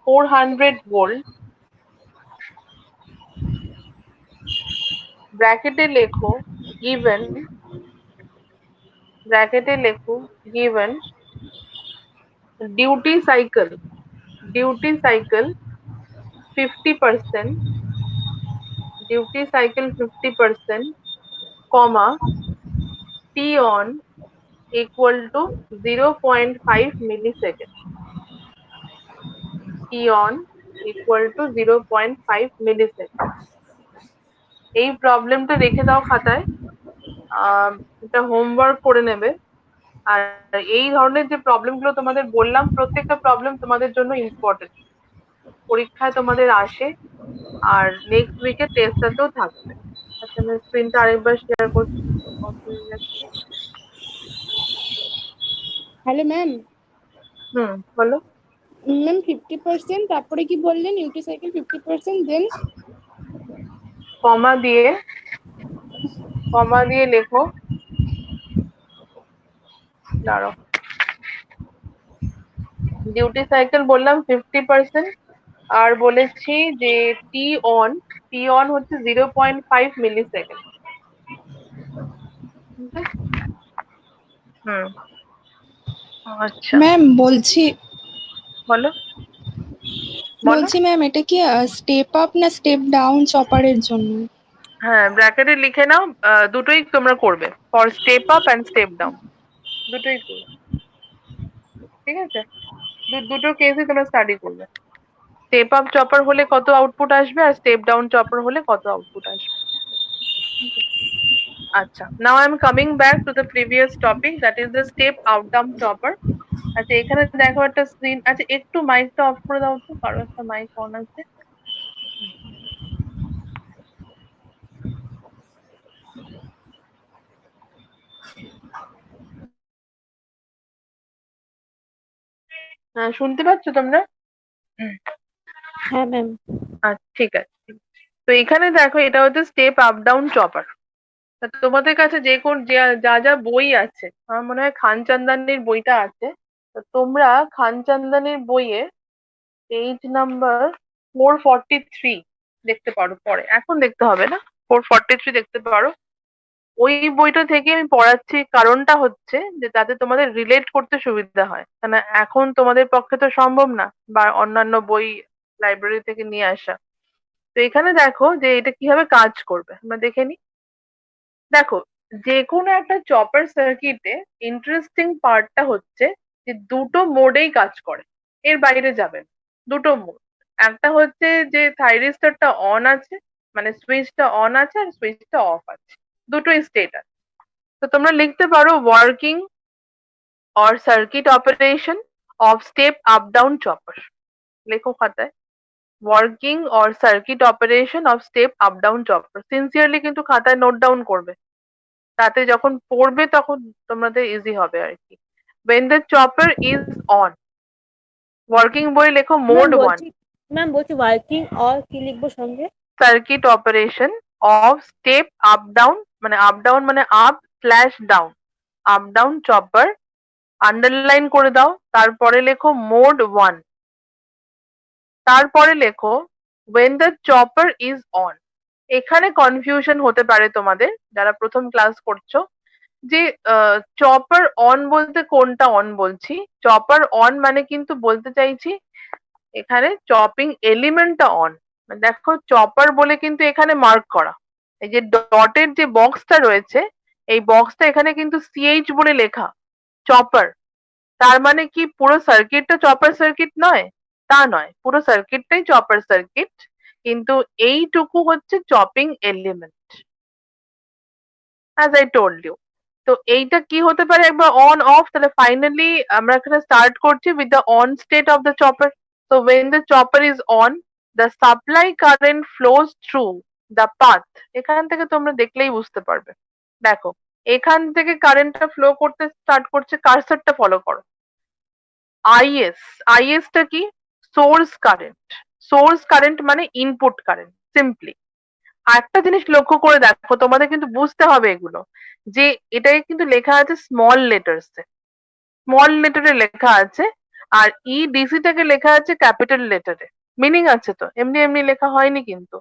400 volt, ব্র্যাকেটে লেখো given duty cycle 50%, comma t on equal to 0.5 millisecond, t on equal to 0.5 millisecond. এই প্রবলেমটা রেখে দাও খাতায়, এটা homework করে নেবে। আর এই ধরনের যে প্রবলেম গুলো তোমাদের বললাম, প্রত্যেকটা প্রবলেম তোমাদের জন্য ইম্পর্টেন্ট, পরীক্ষায় তোমাদের আসে, আর নেক্সট উইকে টেস্টটাতেও থাকবে। আচ্ছা, আমি স্ক্রিনটা আরেকবার শেয়ার করছি। Hello ma'am. বলো। ম্যাম 50%, তারপরে কি বললেন? ইউটি সাইকেল 50%, দেন কমা দিয়ে লেখো, দাঁড়াও, ডিউটি সাইকেল বললাম 50%, আর বলেছি যে টি অন হচ্ছে 0.5 মিলিসেকেন্ড। আচ্ছা, ম্যাম বলছি বলো। ম্যাম এটা কি স্টেপ আপ না স্টেপ ডাউন চপারের জন্য? হ্যাঁ, ব্র্যাকেটে লিখে নাও, দুটোই তোমরা করবে, for step up and step down, দুটোই করবে, ঠিক আছে? দুটো কেসই তোমরা স্টাডি করবে। স্টেপ আপ চপার হলে কত আউটপুট আসবে, আর স্টেপ ডাউন চপার হলে কত আউটপুট আসবে। আচ্ছা, now I am coming back to the previous topic, that is the step up down chopper. আচ্ছা, এখানে দেখো একটা স্ক্রিন আছে, একটু মাইকটা অফ করে দাও তো, কারো একটা মাইক অন আছে। হ্যাঁ, শুনতে পাচ্ছ তোমরা? হ্যাঁ ম্যাম। আচ্ছা, ঠিক আছে। তো এখানে দেখো, এটা হচ্ছে স্টেপ আপ ডাউন চপার। তোমাদের কাছে যে কোন যা যা বই আছে, আমার মনে হয় খানচান্দানির বইটা আছে, তো তোমরা খানচান্দানির বইয়ে পেজ নাম্বার 443 দেখতে পারো, পরে, এখন দেখতে হবে না, 443 দেখতে পারো। ওই বইটা থেকে আমি পড়াচ্ছি, কারণটা হচ্ছে যে যাতে তোমাদের রিলেট করতে সুবিধা হয়, কেন এখন তোমাদের পক্ষে তো সম্ভব না বা অন্যান্য বই লাইব্রেরি থেকে নিয়ে আসা। তো এখানে দেখো যে এটা কিভাবে কাজ করবে, আমরা দেখে নিই। দেখো, যে কোনো একটা চপার সার্কিটে ইন্টারেস্টিং পার্টটা হচ্ছে যে দুটো মোডেই কাজ করে, এর বাইরে যাবে না। দুটো মোড, একটা হচ্ছে যে থাইরিস্টরটা অন আছে, মানে সুইচটা অন আছে, আর সুইচটা অফ আছে, দুটোই স্টেট আছে। তো তোমরা লিখতে পারো working or circuit operation of step up down chopper, লেখো খাতায়, working or circuit operation of step up down chopper. Sincerely কিন্তু খাতায় নোট ডাউন করবে, তাতে যখন পড়বে তখন তোমাদের ইজি হবে আর কি। when the chopper is on, working বই লেখো মোড 1, ম্যাম বলছি ওয়ার্কিং অর কি লিখবো সঙ্গে? Circuit operation of step up down, মানে আপ ডাউন মানে up slash down, up down chopper, underline করে দাও, তারপরে লেখো মোড 1, তারপরে লেখো when the chopper is on। এখানে কনফিউশন হতে পারে তোমাদের যারা প্রথম ক্লাস করছো, যে চপার অন বলতে কোনটা অন বলছি। চপার অন মানে কিন্তু বলতে চাইছি এখানে চপিং এলিমেন্টটা অন। দেখো, চপার বলে কিন্তু এখানে মার্ক করা, এই যে ডটের যে বক্সটা রয়েছে, এই বক্সটা এখানে কিন্তু সিএইচ বলে লেখা, চপার। তার মানে কি পুরো সার্কিটটা চপার সার্কিট নয়? তা নয়, পুরো সার্কিটটাই চপার সার্কিট, কিন্তু এইটুকু হচ্ছে chopping element, as I told you. তো এইটা কি হতে পারে একবার অন অফ, তাহলে ফাইনালি আমরা এখানে স্টার্ট করছি with the on state of the chopper. তো when the chopper is on, the supply current flows through the path। এখান থেকে তোমরা দেখলেই বুঝতে পারবে। দেখো, এখান থেকে কারেন্টটা ফ্লো করতে স্টার্ট করছে, কার্সারটা ফলো করো, আইএস। আইএস টা কি? Source current. সোর্স কারেন্ট মানে ইনপুট কারেন্ট সিম্পলি। আরেকটা জিনিস লক্ষ্য করে দেখো, তোমাদের কিন্তু বুঝতে হবে এগুলো, যে এটাকে কিন্তু লেখা আছে স্মল লেটার্সে, স্মল লেটারে লেখা আছে, আর ইডিসি টাকে লেখা আছে ক্যাপিটাল লেটারে। মিনিং আছে তো, এমনি এমনি লেখা হয়নি কিন্তু।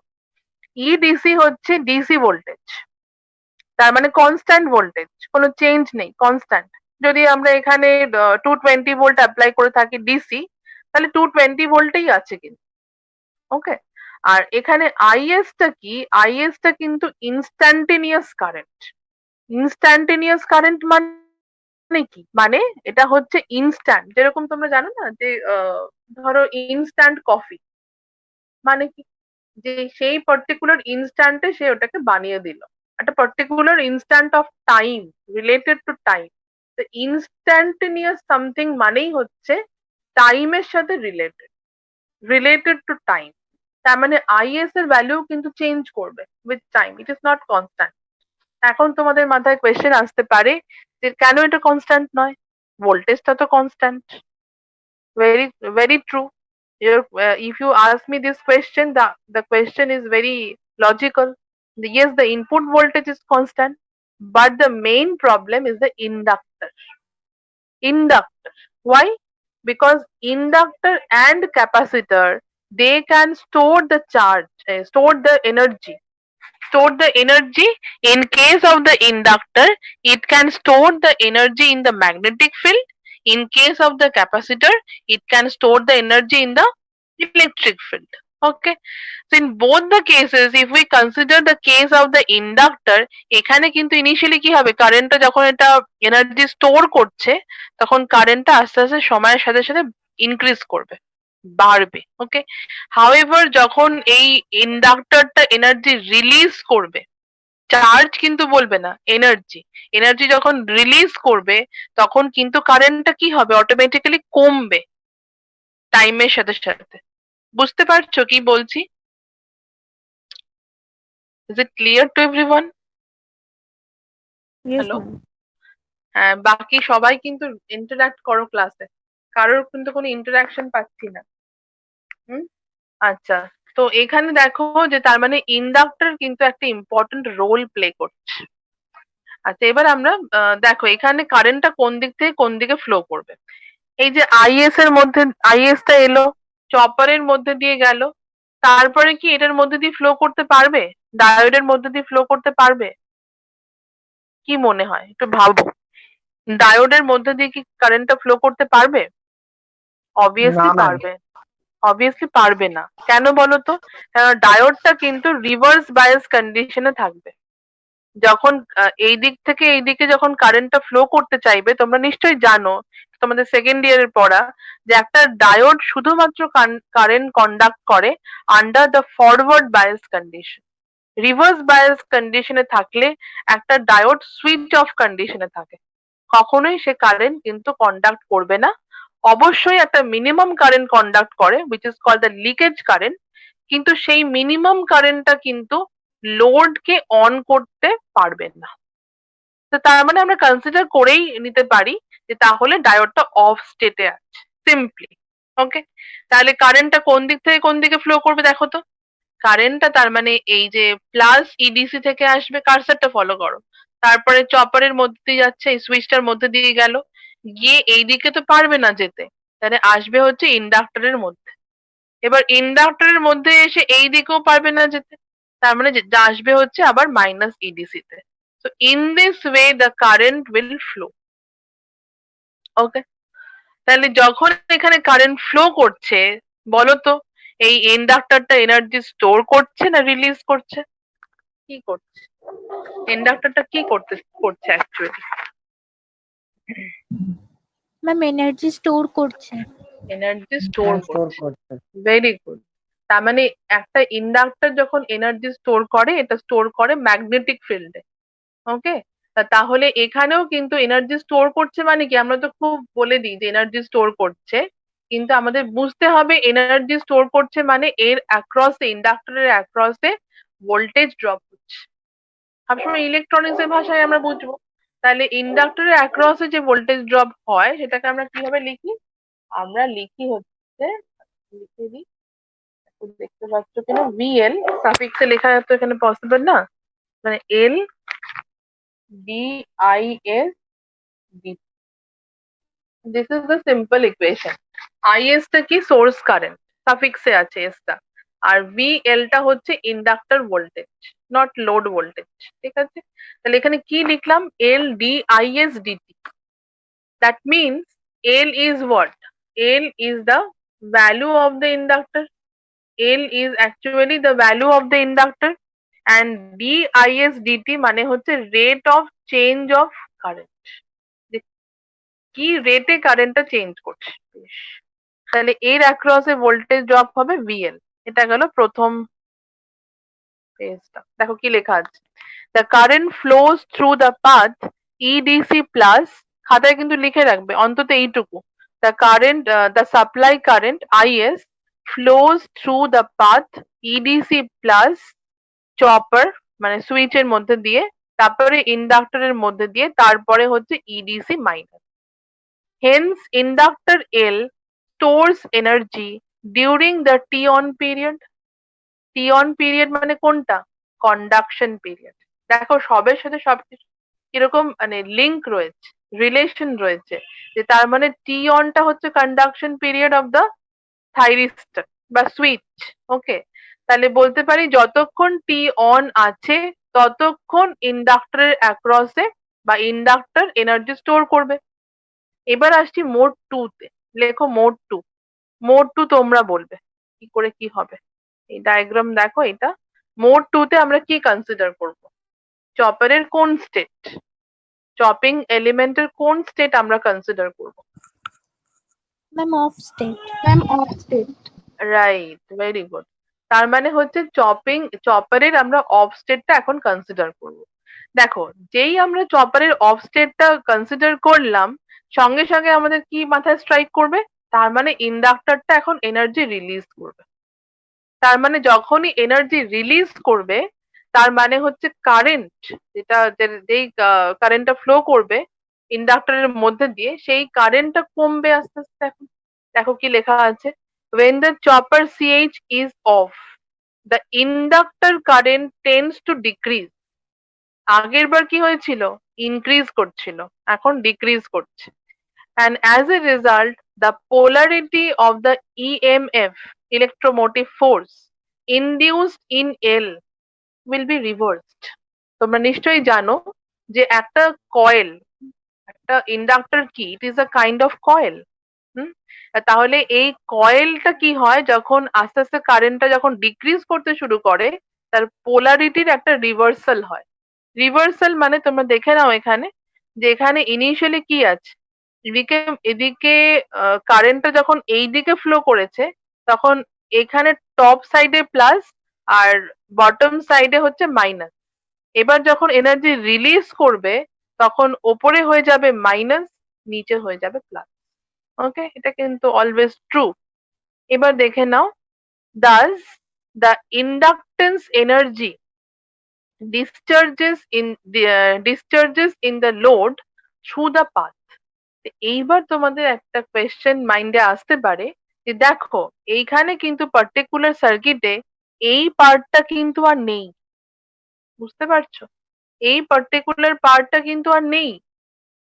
ইডিসি হচ্ছে ডিসি ভোল্টেজ, তার মানে কনস্ট্যান্ট ভোল্টেজ, কোনো চেঞ্জ নেই, কনস্ট্যান্ট। যদি আমরা এখানে 220 ভোল্ট অ্যাপ্লাই করে থাকি ডিসি, তাহলে 220 ভোল্টেই আছে কিন্তু। ওকে, আর এখানে আইএস টা কি, আইএস টা কিন্তু ইনস্ট্যান্টেনিয়াস কারেন্ট। ইনস্ট্যান্টেনিয়াস কারেন্ট মানে কি, মানে এটা হচ্ছে ইনস্ট্যান্ট। যেরকম তোমরা জানো না যে ধরো ইনস্ট্যান্ট কফি মানে কি, যে সেই পার্টিকুলার ইনস্ট্যান্টে সে ওটাকে বানিয়ে দিল, একটা particular instant of time, related to time. তো ইনস্ট্যান্টেনিয়াস সামথিং মানেই হচ্ছে টাইমের সাথে রিলেটেড, রিলেটেড টু টাইম। তার মানে আইএস এর ভ্যালু কিন্তু চেঞ্জ করবে with time, it is not constant. এখন তোমাদের মাথায় কোয়েশ্চেন আসতে পারে যে কেন এটা কনস্ট্যান্ট নয়, ভোল্টেজটা তো constant. very very true. If you ask me this question, the question is very logical. Yes, the input voltage is constant, but the main problem is the inductor. Inductor. Why? Because inductor and capacitor, they can store the charge, store the energy. Store the energy. In case of the inductor, it can store the energy in the magnetic field. In case of the capacitor, it can store the energy in the electric field. Okay, so in both the cases, if we consider the case of the inductor, এখানে কিন্তু initially কি হবে, কারেন্টটা যখন এটা energy store করছে, তখন কারেন্টটা আস্তে আস্তে সময়ের সাথে সাথে ইনক্রিজ করবে, বাড়বে। ওকে, হাউএভার যখন এই ইন্ডাক্টরটা এনার্জি রিলিজ করবে, চার্জ কিন্তু বলবে না, এনার্জি, এনার্জি যখন রিলিজ করবে, তখন কিন্তু কারেন্টটা কি হবে, অটোমেটিক্যালি কমবে টাইমের সাথে সাথে। বুঝতে পারছো কি বলছি? Is it clear to everyone? Yes, hello, ma'am. হ্যাঁ, বাকি সবাই কিন্তু ইন্টারাক্ট করো ক্লাসে, কারোর কিন্তু কোনো ইন্টারাকশন পাচ্ছি না। হুম, আচ্ছা, তো এখানে দেখো যে তার মানে ইন্ডাক্টর কিন্তু একটা ইম্পর্টেন্ট রোল প্লে করছে। আচ্ছা, এবার আমরা দেখো এখানে কারেন্টটা কোন দিক থেকে কোন দিকে ফ্লো করবে। এই যে আইএস এর মধ্যে, আইএস টা এলো, চপারের মধ্যে দিয়ে গেল, তারপরে কি এটার মধ্যে দিয়ে ফ্লো করতে পারবে, ডায়োডের মধ্যে দিয়ে ফ্লো করতে পারবে? কি মনে হয়, একটু ভাবো, ডায়োডের মধ্যে দিয়ে কি কারেন্টটা ফ্লো করতে পারবে? না অবভিয়াসলি ম্যাম। পারবে, অবভিয়াসলি পারবে না। কেন বলো তো? ডায়োডটা কিন্তু রিভার্স বায়াস কন্ডিশনে থাকবে। যখন এই দিক থেকে এই দিকে যখন কারেন্টটা ফ্লো করতে চাইবে, তোমরা নিশ্চয়ই জানো, তোমাদের সেকেন্ড ইয়ারের পড়া, যে একটা ডায়োড শুধুমাত্র কারেন্ট কন্ডাক্ট করে under the forward bias condition. Reverse bias কন্ডিশনে থাকলে একটা ডায়োড সুইচ অফ কন্ডিশনে থাকে, কখনোই সে কারেন্ট কিন্তু কন্ডাক্ট করবে না। অবশ্যই একটা মিনিমাম কারেন্ট কন্ডাক্ট করে, which is called the leakage current, কিন্তু সেই মিনিমাম কারেন্টটা কিন্তু লোডকে অন করতে পারবে না। তো তার মানে আমরা কনসিডার করেই নিতে পারি যে তাহলে ডায়োডটা অফ স্টেটে আছে, সিম্পলি। ওকে, তাহলে কারেন্টটা কোন দিক থেকে কোন দিকে ফ্লো করবে দেখো তো। কারেন্টটা তার মানে এই যে প্লাস ইডিসি থেকে আসবে, কার্সারটা ফলো করো, তারপরে চপারের মধ্যে দিয়ে যাচ্ছে, এই সুইচটার মধ্যে দিয়ে গেল, গিয়ে এইদিকে তো পারবে না যেতে, তাহলে আসবে হচ্ছে ইন্ডাক্টরের মধ্যে। এবার ইন্ডাক্টরের মধ্যে এসে এই দিকেও পারবে না যেতে, তার মানে যা আসবে হচ্ছে আবার মাইনাস ইডিসি তে। So in this way the current will flow. ওকে, তাহলে যখন এখানে কারেন্ট ফ্লো করছে, বলো তো এই ইন্ডাক্টরটা এনার্জি স্টোর করছে না রিলিজ করছে? কি করছে ইন্ডাক্টরটা, কি করছে অ্যাকচুয়ালি? ম্যাম এনার্জি স্টোর করছে। এনার্জি স্টোর স্টোর করছে, করছে। Very good. তার মানে একটা ইন্ডাক্টর যখন এনার্জি স্টোর করে, এটা স্টোর করে ম্যাগনেটিক ফিল্ডে। ওকে, তাহলে এখানেও কিন্তু এনার্জি স্টোর করছে মানে কি, আমরা তো খুব বলে দিই যে এনার্জি স্টোর করছে, কিন্তু আমাদের বুঝতে হবে এনার্জি স্টোর করছে মানে এর অ্যাক্রসে, ইন্ডাক্টরের অ্যাক্রসে ভোল্টেজ ড্রপ হচ্ছে। সবসময় ইলেকট্রনিক্স এর ভাষায় আমরা বুঝবো। তাহলে ইন্ডাক্টরের অ্যাক্রসে যে ভোল্টেজ ড্রপ হয়, সেটাকে আমরা কিভাবে লিখি? আমরা লিখি হচ্ছে, লিখে দিই, দেখতে পাচ্ছ কিনা, VL সাফিক্সে লেখা তো এখানে পসিবল না, মানে L DIS DT. This is the simple equation. IS টা কি, সোর্স কারেন্ট, সাফিক্সে আছে S টা, আর VL টা হচ্ছে inductor voltage, not load voltage. ঠিক আছে, তাহলে এখানে কি লিখলাম, L DIS DT. That means L is what? L is the value of the inductor. L is actually the value of the inductor, and DIS DT মানে হচ্ছে rate of change of current. কি রেটে কারেন্টটা change করছে। তাহলে এর অ্যাক্রসে voltage drop হবে VL। এটা গেল প্রথম পেজটা। দেখো কি লেখা আছে, the current flows through the path EDC plus, খাতায় কিন্তু লিখে রাখবে অন্তত এইটুকু, the current the supply current IS flows through the path EDC plus chopper মানে সুইচের মধ্যে দিয়ে, তারপরে ইন্ডাক্টরের মধ্যে দিয়ে, তারপরে হচ্ছে EDC minus. Hence, inductor L stores energy during the T-on period. T-on period মানে কোনটা? Conduction period. দেখো সবের সাথে সবকিছু কিরকম মানে লিঙ্ক রয়েছে, রিলেশন রয়েছে, যে তার মানে T-on টা হচ্ছে conduction period of the thyristor বা সুইচ। ওকে, তাহলে বলতে পারি যতক্ষণ T-on আছে ততক্ষণ ইন্ডাক্টরের অ্যাক্রসে বা ইন্ডাক্টর এনার্জি স্টোর করবে। এবার আসছি মোড 2 তে, লেখো মোড 2। মোড 2 তোমরা বলবে কি করে কি হবে, এই ডায়াগ্রাম দেখো এটা। মোড 2 তে আমরা কি কনসিডার করব, চপারের কোন স্টেট, চপিং এলিমেন্টের কোন স্টেট আমরা কনসিডার করব? Ma'am of state. Ma'am of state. Right, very good. তার মানে হচ্ছে চপারের আমরা অফ স্টেটটা এখন কনসিডার করব। দেখো যেই আমরা চপারের অফ স্টেটটা কনসিডার করলাম, সঙ্গে সঙ্গে আমাদের কি মাথায় স্ট্রাইক করবে, তার মানে ইন্ডাক্টরটা এখন এনার্জি রিলিজ করবে। তার মানে যখনই এনার্জি রিলিজ করবে, তার মানে হচ্ছে কারেন্ট, যেটা যেই কারেন্টটা ফ্লো করবে ইন্ডাক্টরের মধ্যে দিয়ে, সেই কারেন্টটা কমবে আস্তে আস্তে। এখন দেখো কি লেখা আছে, when the chopper CH is off, the inductor current tends to decrease. আগের বার কি হয়েছিল, ইনক্রিজ করছিল, এখন ডিক্রিজ করছে। And as a result, the polarity of the EMF, electromotive force, induced in L will be reversed. তোমরা নিশ্চয়ই জানো যে একটা কয়েল, একটা ইন্ডাক্টর কি, it is a kind of coil. তাহলে এই কয়েলটা কি হয়, যখন আস্তে আস্তে কারেন্টটা যখন ডিক্রিজ করতে শুরু করে, তার পোলারিটির একটা রিভার্সাল হয়। রিভার্সাল মানে তোমরা দেখে নাও এখানে, যে এখানে ইনিশিয়ালি কি আছে, এদিকে এদিকে কারেন্টটা যখন এই দিকে ফ্লো করেছে, তখন এখানে টপ সাইডে প্লাস আর বটম সাইডে হচ্ছে মাইনাস। এবার যখন এনার্জি রিলিজ করবে, তখন ওপরে হয়ে যাবে মাইনাস, নিচে হয়ে যাবে প্লাস। ওকে, এটা কিন্তু অলওয়েজ ট্রু। এবার দেখে নাও, does the inductance energy discharges in the load through the path. এইবার তোমাদের একটা কোয়েশ্চেন মাইন্ডে আসতে পারে যে দেখো এইখানে কিন্তু পার্টিকুলার সার্কিটে এই পার্টটা কিন্তু আর নেই, বুঝতে পারছো? এই পার্টিকুলার পার্টটা কিন্তু আর নেই,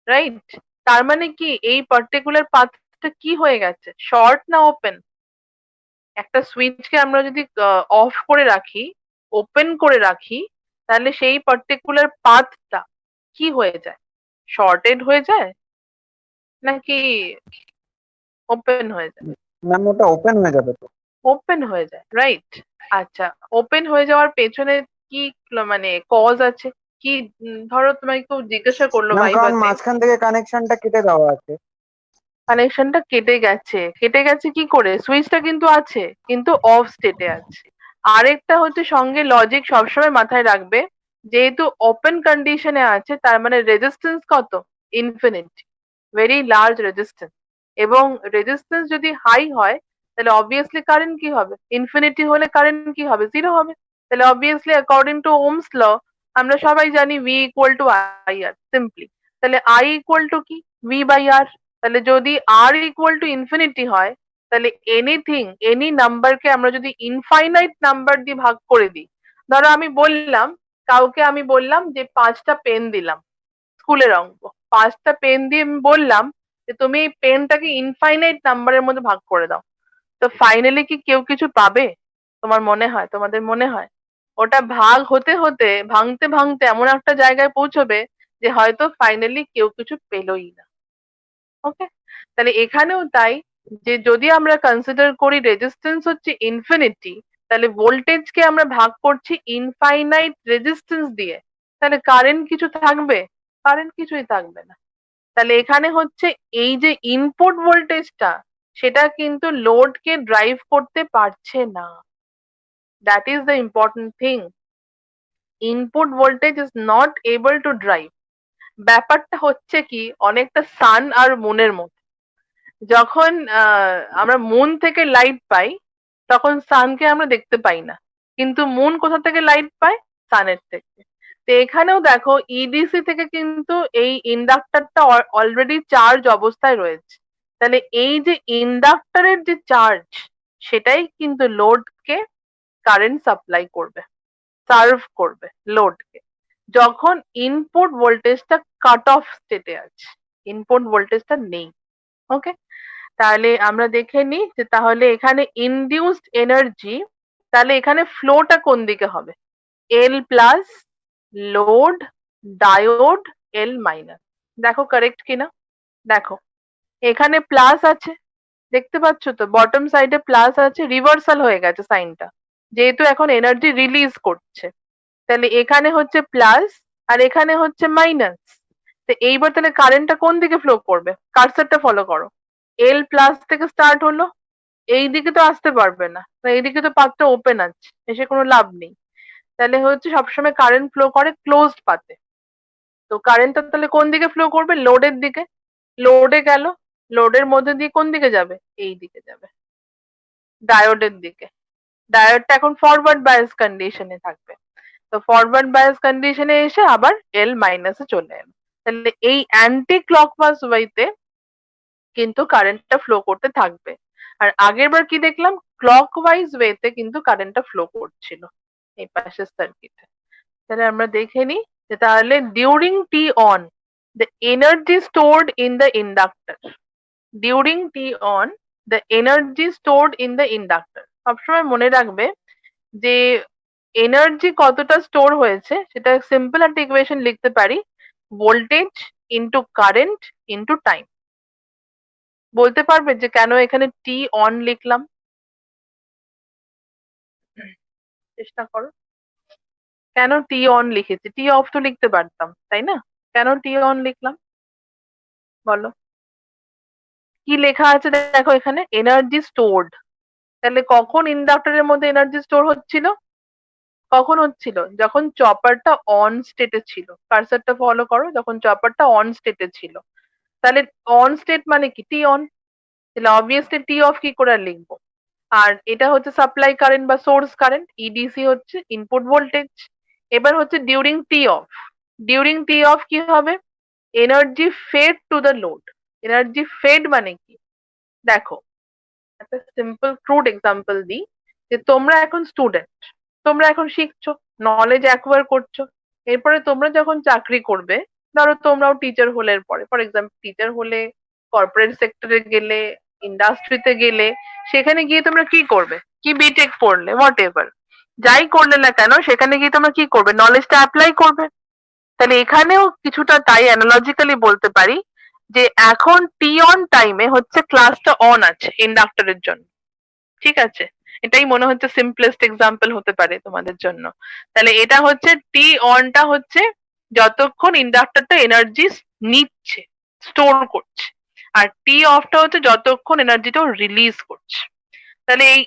রাইট? তার মানে কি এই পার্টিকুলার পাথটা কি হয়ে গেছে, শর্ট না ওপেন? একটা সুইচকে আমরা যদি অফ করে রাখি, ওপেন করে রাখি, তাহলে সেই পার্টিকুলার পাথটা কি হয়ে যায়, শর্টেড হয়ে যায় নাকি ওপেন হয়ে যায়? ম্যাম ওটা ওপেন হয়ে যাবে তো। ওপেন হয়ে যায়, রাইট। আচ্ছা, ওপেন হয়ে যাওয়ার পেছনে কি মানে কজ আছে কি? ধরো তোমায় কেউ জিজ্ঞাসা করলো ম্যাম কারণ ভাইভাতে, মাঝখান থেকে কানেকশনটা কেটে দেওয়া আছে। কানেকশনটা কেটে গেছে, কেটে গেছে কি করে? সুইচটা কিন্তু আছে, কিন্তু অফ স্টেটে আছে। আরেকটা হচ্ছে সঙ্গে লজিক সবসময় মাথায় রাখবে, যেহেতু ওপেন কন্ডিশনে আছে, তার মানে রেজিস্ট্যান্স কত, ইনফিনিট, ভেরি লার্জ রেজিস্ট্যান্স। এবং রেজিস্ট্যান্স যদি হাই হয়, তাহলে অবভিয়াসলি কারেন্ট কি হবে, ইনফিনিটি হলে কারেন্ট কি হবে, জিরো হবে। তাহলে obviously according to Ohm's law আমরা সবাই জানি V equal to IR, simply. তাহলে I ইকুয়াল টু কি, V বাই R। তাহলে যদি R ইকুয়াল টু ইনফিনিটি হয়, তাহলে এনিথিং, এনি নাম্বারকে আমরা যদি ইনফাইনাইট নাম্বার দিয়ে ভাগ করে দিই, ধরো আমি বললাম কাউকে, আমি বললাম যে 5টা পেন দিলাম, স্কুলের অঙ্ক, 5টা পেন দিয়ে আমি বললাম যে তুমি এই পেনটাকে ইনফাইনাইট নাম্বারের মধ্যে ভাগ করে দাও, তো ফাইনালি কি কেউ কিছু পাবে? তোমার মনে হয়, তোমাদের মনে হয় ওটা ভাগ হতে হতে, ভাঙতে ভাঙতে এমন একটা জায়গায় পৌঁছবে যে হয়তো ফাইনালি কেউ কিছু পেলই না। ওকে, তাহলে এখানেও তাই, যে যদি আমরা কনসিডার করি রেজিস্ট্যান্স হচ্ছে ইনফিনিটি, তাহলে ভোল্টেজকে আমরা ভাগ করছি ইনফাইনাইট রেজিস্ট্যান্স দিয়ে, তাহলে কারেন্ট কিছু থাকবে? কারেন্ট কিছুই থাকবে না। তাহলে এখানে হচ্ছে এই যে ইনপুট ভোল্টেজটা, সেটা কিন্তু লোডকে ড্রাইভ করতে পারছে না। That is the important thing, input voltage is not able to drive. ব্যাপারটা হচ্ছে কি অনেকটা সান আর মুনের মতো, যখন আমরা মুন থেকে লাইট পাই তখন সানকে আমরা দেখতে পাই না, কিন্তু মুন কোথা থেকে লাইট পায়? সানের থেকে। তো এখানেও দেখো ইডিসি থেকে কিন্তু এই ইন্ডাক্টরটা অলরেডি চার্জ অবস্থায় রয়েছে, তাহলে এই যে ইন্ডাক্টরের যে চার্জ, সেটাই কিন্তু লোডকে কারেন্ট সাপ্লাই করবে, সার্ভ করবে লোডকে, যখন ইনপুট ভোল্টেজটা কাট অফ স্টেটে আছে, ইনপুট ভোল্টেজটা নেই। ওকে, তাহলে আমরা দেখে নিই যে তাহলে এখানে ইনডিউসড এনার্জি, তাহলে এখানে ফ্লোটা কোন দিকে হবে? এল plus, load, diode, L minus. দেখো কারেক্ট কিনা, দেখো এখানে প্লাস আছে, দেখতে পাচ্ছ তো বটম সাইডে প্লাস আছে, রিভার্সাল হয়ে গেছে সাইনটা, যেহেতু এখন এনার্জি রিলিজ করছে, তাহলে এখানে হচ্ছে প্লাস আর এখানে হচ্ছে মাইনাস। তো এইবার তাহলে কারেন্টটা কোন দিকে ফ্লো করবে? কার্সারটা ফলো করো, এল প্লাস থেকে স্টার্ট হলো, এই দিকে তো আসতে পারবে না, এইদিকে তো পাথটা ওপেন আছে, এসে কোনো লাভ নেই। তাহলে হচ্ছে সবসময় কারেন্ট ফ্লো করে ক্লোজড পাথে, তো কারেন্টটা তাহলে কোন দিকে ফ্লো করবে? লোডের দিকে। লোডে গেল, লোডের মধ্যে দিয়ে কোন দিকে যাবে? এই দিকে যাবে, ডায়োডের দিকে। ডায়োডটা এখন ফরওয়ার্ড বায়াস কন্ডিশনে থাকবে, তো ফরওয়ার্ড বায়াস কন্ডিশনে এসে আবার এল মাইনাসে চলে এলো, তাহলে এই অ্যান্টি ক্লকওয়াইজ ওয়েতে কিন্তু কারেন্টটা ফ্লো করতে থাকবে। আর আগের বার কি দেখলাম? ক্লকওয়াইজ ওয়েতে কিন্তু কারেন্টটা ফ্লো করছিল এই পাশের সার্কিটে। তাহলে আমরা দেখে নিই যে তাহলে during T on the energy stored in the inductor, during t on the energy stored in the inductor, সবসময় মনে রাখবে যে এনার্জি কতটা স্টোর হয়েছে সেটা সিম্পল একটা ইকুয়েশন লিখতে পারি, voltage into current into time. বলতে পারবে যে কেন এখানে টি অন লিখলাম? চেষ্টা করো, কেন টি অন লিখেছি? টি অফ তো লিখতে পারতাম, তাই না? কেন টি অন লিখলাম বলো? কি লেখা আছে দেখো এখানে, এনার্জি স্টোরড। তাহলে কখন ইন্ডাক্টরের মধ্যে এনার্জি স্টোর হচ্ছিল? কখন হচ্ছিল? যখন চপারটা অন স্টেটে ছিল। কার্সারটা ফলো করো, যখন চপারটা অন স্টেটে ছিল। তাহলে অন স্টেট মানে কি? T on. তাহলে অবভিয়াসলি টি অফ কি করে লিখবো? আর এটা হচ্ছে সাপ্লাই কারেন্ট বা সোর্স কারেন্ট, ইডিসি হচ্ছে ইনপুট ভোল্টেজ। এবার হচ্ছে during T off, during T off কি হবে? Energy fed to the load. Energy fed মানে কি? দেখো একটা সিম্পল ক্রুড এক্সাম্পল দিই, যে তোমরা এখন স্টুডেন্ট, তোমরা এখন শিখছো, নলেজ অ্যাকোয়ার করছো, এরপরে তোমরা যখন চাকরি করবে, ধরো তোমরাও টিচার হলে, পরে ফর এক্সাম্পল টিচার হলে, কর্পোরেট সেক্টরে গেলে, ইন্ডাস্ট্রিতে গেলে, সেখানে গিয়ে তোমরা কি করবে? কি বিটেক পড়লে, হোয়াট এভার যাই করলে না কেন, সেখানে গিয়ে তোমরা কি করবে? নলেজটা অ্যাপ্লাই করবে। তাহলে এখানেও কিছুটা তাই অ্যানালজিক্যালি বলতে পারি যে এখন টি অন টাইমে হচ্ছে ক্লাসটা অন আছে ইন্ডাক্টরের জন্য, ঠিক আছে? এটাই মনে হচ্ছে সিম্পলেস্ট এক্সাম্পল হতে পারে তোমাদের জন্য। তাহলে এটা হচ্ছে টি অনটা হচ্ছে যতক্ষণ ইন্ডাক্টরটা এনার্জি নিচ্ছে, স্টোর করছে, আর টি অফটা হচ্ছে যতক্ষণ এনার্জিটা রিলিজ করছে। তাহলে এই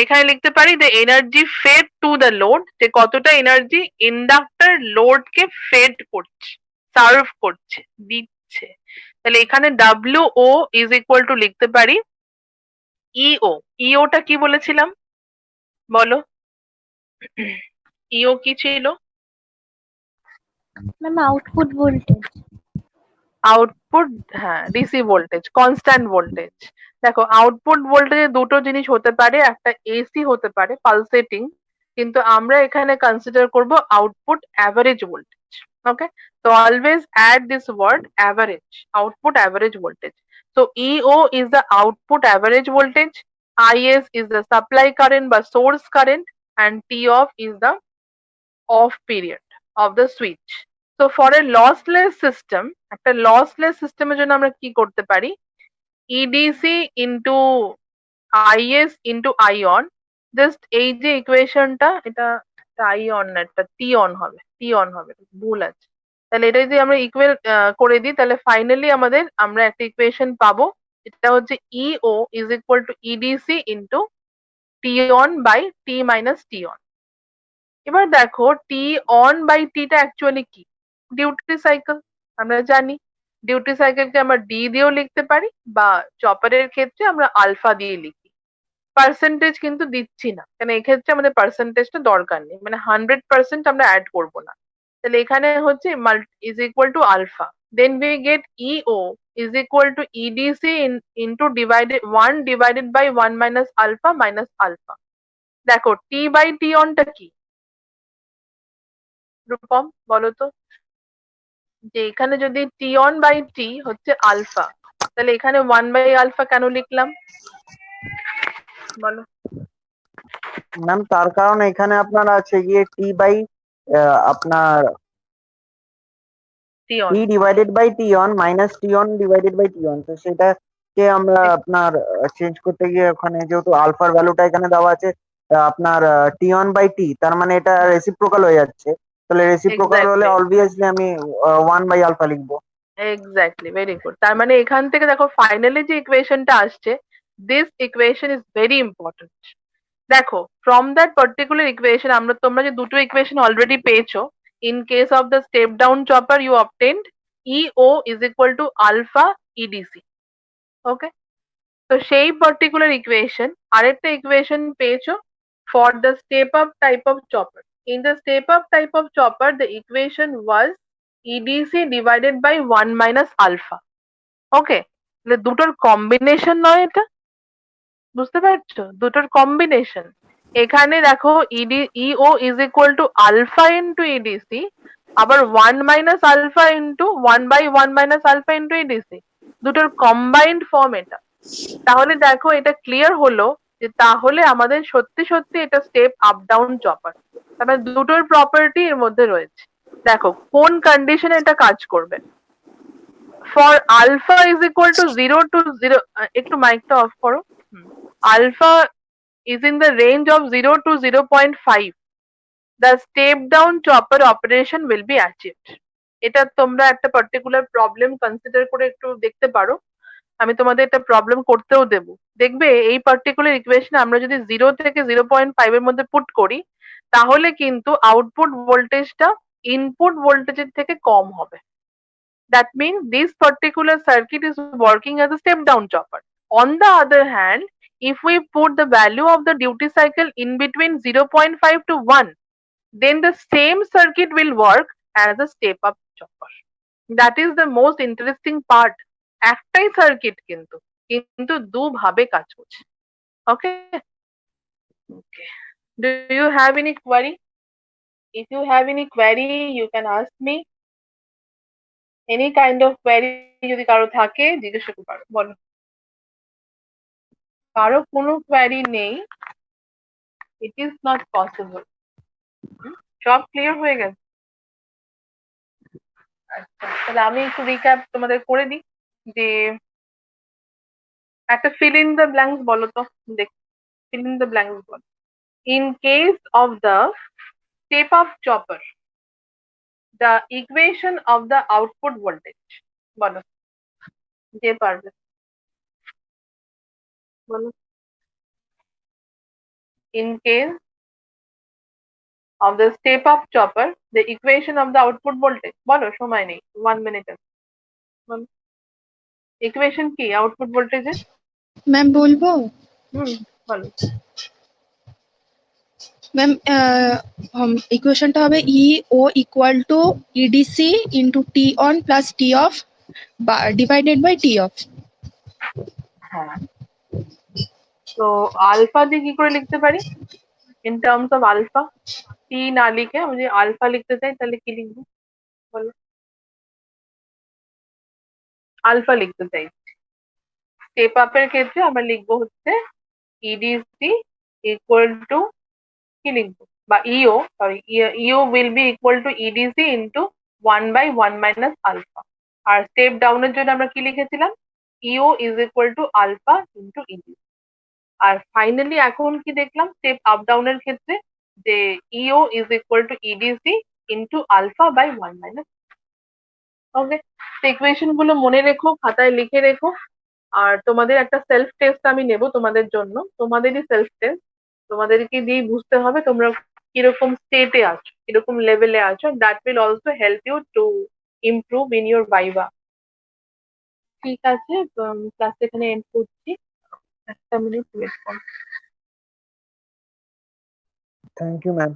এখানে লিখতে পারি যে energy fed to the load, যে কতটা এনার্জি ইন্ডাক্টর লোডকে ফেড করছে, সার্ভ করছে, দিচ্ছে। তাহলে এখানে W O is equal to লিখতে পারি ইও। ইওটা কি বলেছিলাম বলো? ইও কি ছিল? Ma'am output voltage. আউটপুট, হ্যাঁ, ডিসি ভোল্টেজ, কনস্ট্যান্ট ভোল্টেজ। দেখো আউটপুট ভোল্টেজে দুটো জিনিস হতে পারে, একটা এসি হতে পারে পালসেটিং, কিন্তু আমরা এখানে কনসিডার করব output average voltage. Okay, so always add this word average, output average voltage. So EO is the output average voltage, IS is the supply current বা source current, and T off is the off period of the switch. So for a lossless system, একটা lossless system এর জন্য আমরা কি করতে পারি, EDC into IS into ion, just এই যে ইকুয়েশনটা, এটা ion না, এটা টি অন হবে, টি অন হবে, ভুল আছে। তাহলে এটা যদি আমরা ইকুয়াল করে দিই, তাহলে ফাইনালি আমরা একটা ইকুয়েশন পাবো, এটা হচ্ছে EO is equal to EDC into T on by T minus T on. এবার দেখো টি অন বাই টিটা অ্যাকচুয়ালি কি, ডিউটি সাইকেল। আমরা জানি ডিউটি সাইকেলকে আমরা ডি দিয়েও লিখতে পারি, বা চপারের ক্ষেত্রে আমরা আলফা দিয়ে লিখি। পার্সেন্টেজ কিন্তু দিচ্ছি না, কারণ এক্ষেত্রে আমাদের পার্সেন্টেজটা দরকার নেই, মানে 100% আমরা অ্যাড করবো না। তাহলে এখানে হচ্ছে is equal to alpha, then we get E O is equal to EDC into divided 1 divided by 1 minus alpha minus alpha. দেখো টি বাই টি অনটা কি, রূপম বলো তো, যে এখানে যদি টি অন বাই টি হচ্ছে আলফা, তাহলে এখানে 1 বাই আলফা কেন লিখলাম বলো? ম্যাম তার কারণ এখানে আপনার আছে গিয়ে টি বাই আপনার T on T divided by T on minus T on divided by T on, তো সেটাকে আমরা আপনার চেঞ্জ করতে গিয়ে ওখানে যেহেতু আলফার ভ্যালুটা এখানে দেওয়া আছে আপনার টি অন বাই টি, তার মানে এটা রেসিপ্রোকাল হয়ে যাচ্ছে, তাহলে রেসিপ্রোকাল হলে Exactly. অবভিয়াসলি আমি 1 বাই আলফা লিখবো। Exactly, very good. তার মানে এখান থেকে দেখো ফাইনালি যে ইকুয়েশনটা আসছে, this equation is very important. দেখো ফ্রম দ্যাট পার্টিকুলার ইকুয়েশন তোমরা যে দুটো ইকুয়েশন অলরেডি পেয়েছো, in case of the step down chopper you obtained E O is equal to alpha E DC. Okay, তো সেই পার্টিকুলার ইকুয়েশন আরেকটা ইকুয়েশন পেয়েছো for the step up type of chopper. In the step up type of chopper the equation was EDC divided by 1 minus alpha. ওকে, তাহলে দুটোর combination নয় এটা, বুঝতে পারছো? দুটোর কম্বিনেশন। এখানে দেখো EO is equal to alpha into EDC, আবার 1 minus alpha into 1 by 1 minus alpha into EDC, দুটোর কম্বাইন্ড ফর্ম এটা। তাহলে দেখো এটা ক্লিয়ার হলো যে তাহলে আমাদের সত্যি সত্যি এটা স্টেপ আপ ডাউন চপার, তারপরে দুটোর প্রপার্টি এর মধ্যে রয়েছে। দেখো কোন কন্ডিশনে এটা কাজ করবে, for alpha is equal to 0 to 0, একটু মাইকটা অফ করো, alpha is in the range of 0 to 0.5, the step down chopper operation will be achieved. এটা তোমরা একটা পার্টিকুলার প্রবলেম কনসিডার করে একটু দেখতে পারো, আমি তোমাদের একটা প্রবলেম করতেও দেবো। দেখবে এই পার্টিকুলার ইকুয়েশন আমরা যদি 0 থেকে 0.5 এর মধ্যে পুট করি, তাহলে কিন্তু আউটপুট ভোল্টেজটা ইনপুট ভোল্টেজের থেকে কম হবে। That means this particular circuit is working as a step down chopper. On the other hand, if we put the value of the duty cycle in between 0.5 to 1, then the same circuit will work as a step up chopper. That is the most interesting part. একটাই circuit কিন্তু দুভাবে কাজ করছে। ওকে, do you have any query? If you have any query, you can ask me. Any kind of query যদি কারো থাকে জিজ্ঞাসা করতে পারো, বলো। কারো কোনো কোয়ারি নেই, ইট ইজ নট পসিবল। সব ক্লিয়ার হয়ে গেছে? আচ্ছা, তাহলে আমি একটু রিক্যাপ তোমাদের করে দিই, যে একটা ফিল ইন দ্য ব্ল্যাঙ্কস বলো তো, দেখ ফিল ইন দ্য ব্ল্যাঙ্কস বলো। In case of the step up chopper, the equation of the output voltage, বলো যে পারবে বলো। In case of the step up chopper, the equation of the output voltage, বলো সময় নেই, 1 minute আছে, বলো ইকুয়েশন কি আউটপুট ভোল্টেজের? ম্যাম বলবো? বলো। ম্যাম ইকুয়েশনটা হবে EO equal to EDC into T on plus T off divided by T off. হ্যাঁ, তো আলফা দিয়ে কি করে লিখতে পারি in terms of alpha? T না লিখে আমি যদি আলফা লিখতে চাই তাহলে কি লিখবো বলো? আলফা লিখতে চাই, স্টেপ আপের ক্ষেত্রে আমরা লিখবো হচ্ছে ইডিসি ইকুয়াল টু কি লিখবো, বা E o sorry, E o will be equal to EDC into 1/1 minus alpha. আর স্টেপ ডাউনের জন্য আমরা কি লিখেছিলাম, E o is equal to alpha into E DC. আর ফাইনালি এখন কি দেখলাম স্টেপ আপ ডাউনের ক্ষেত্রে, যে E o is equal to EDC into alpha by 1 minus. Okay, equation গুলো মনে রেখো, খাতায় লিখে রেখো। আর তোমাদের একটা সেলফ টেস্ট আমি নেব তোমাদের জন্য, তোমাদেরই সেলফ টেস্ট, তোমাদেরকে দিয়েই বুঝতে হবে তোমরা কিরকম স্টেটে আছো, কিরকম লেভেলে আছো। That will also help you to improve in your viva. ঠিক আছে, ক্লাস এখানে এন্ড করছি, একটা মিনিট ওয়েট করো। Thank you ma'am.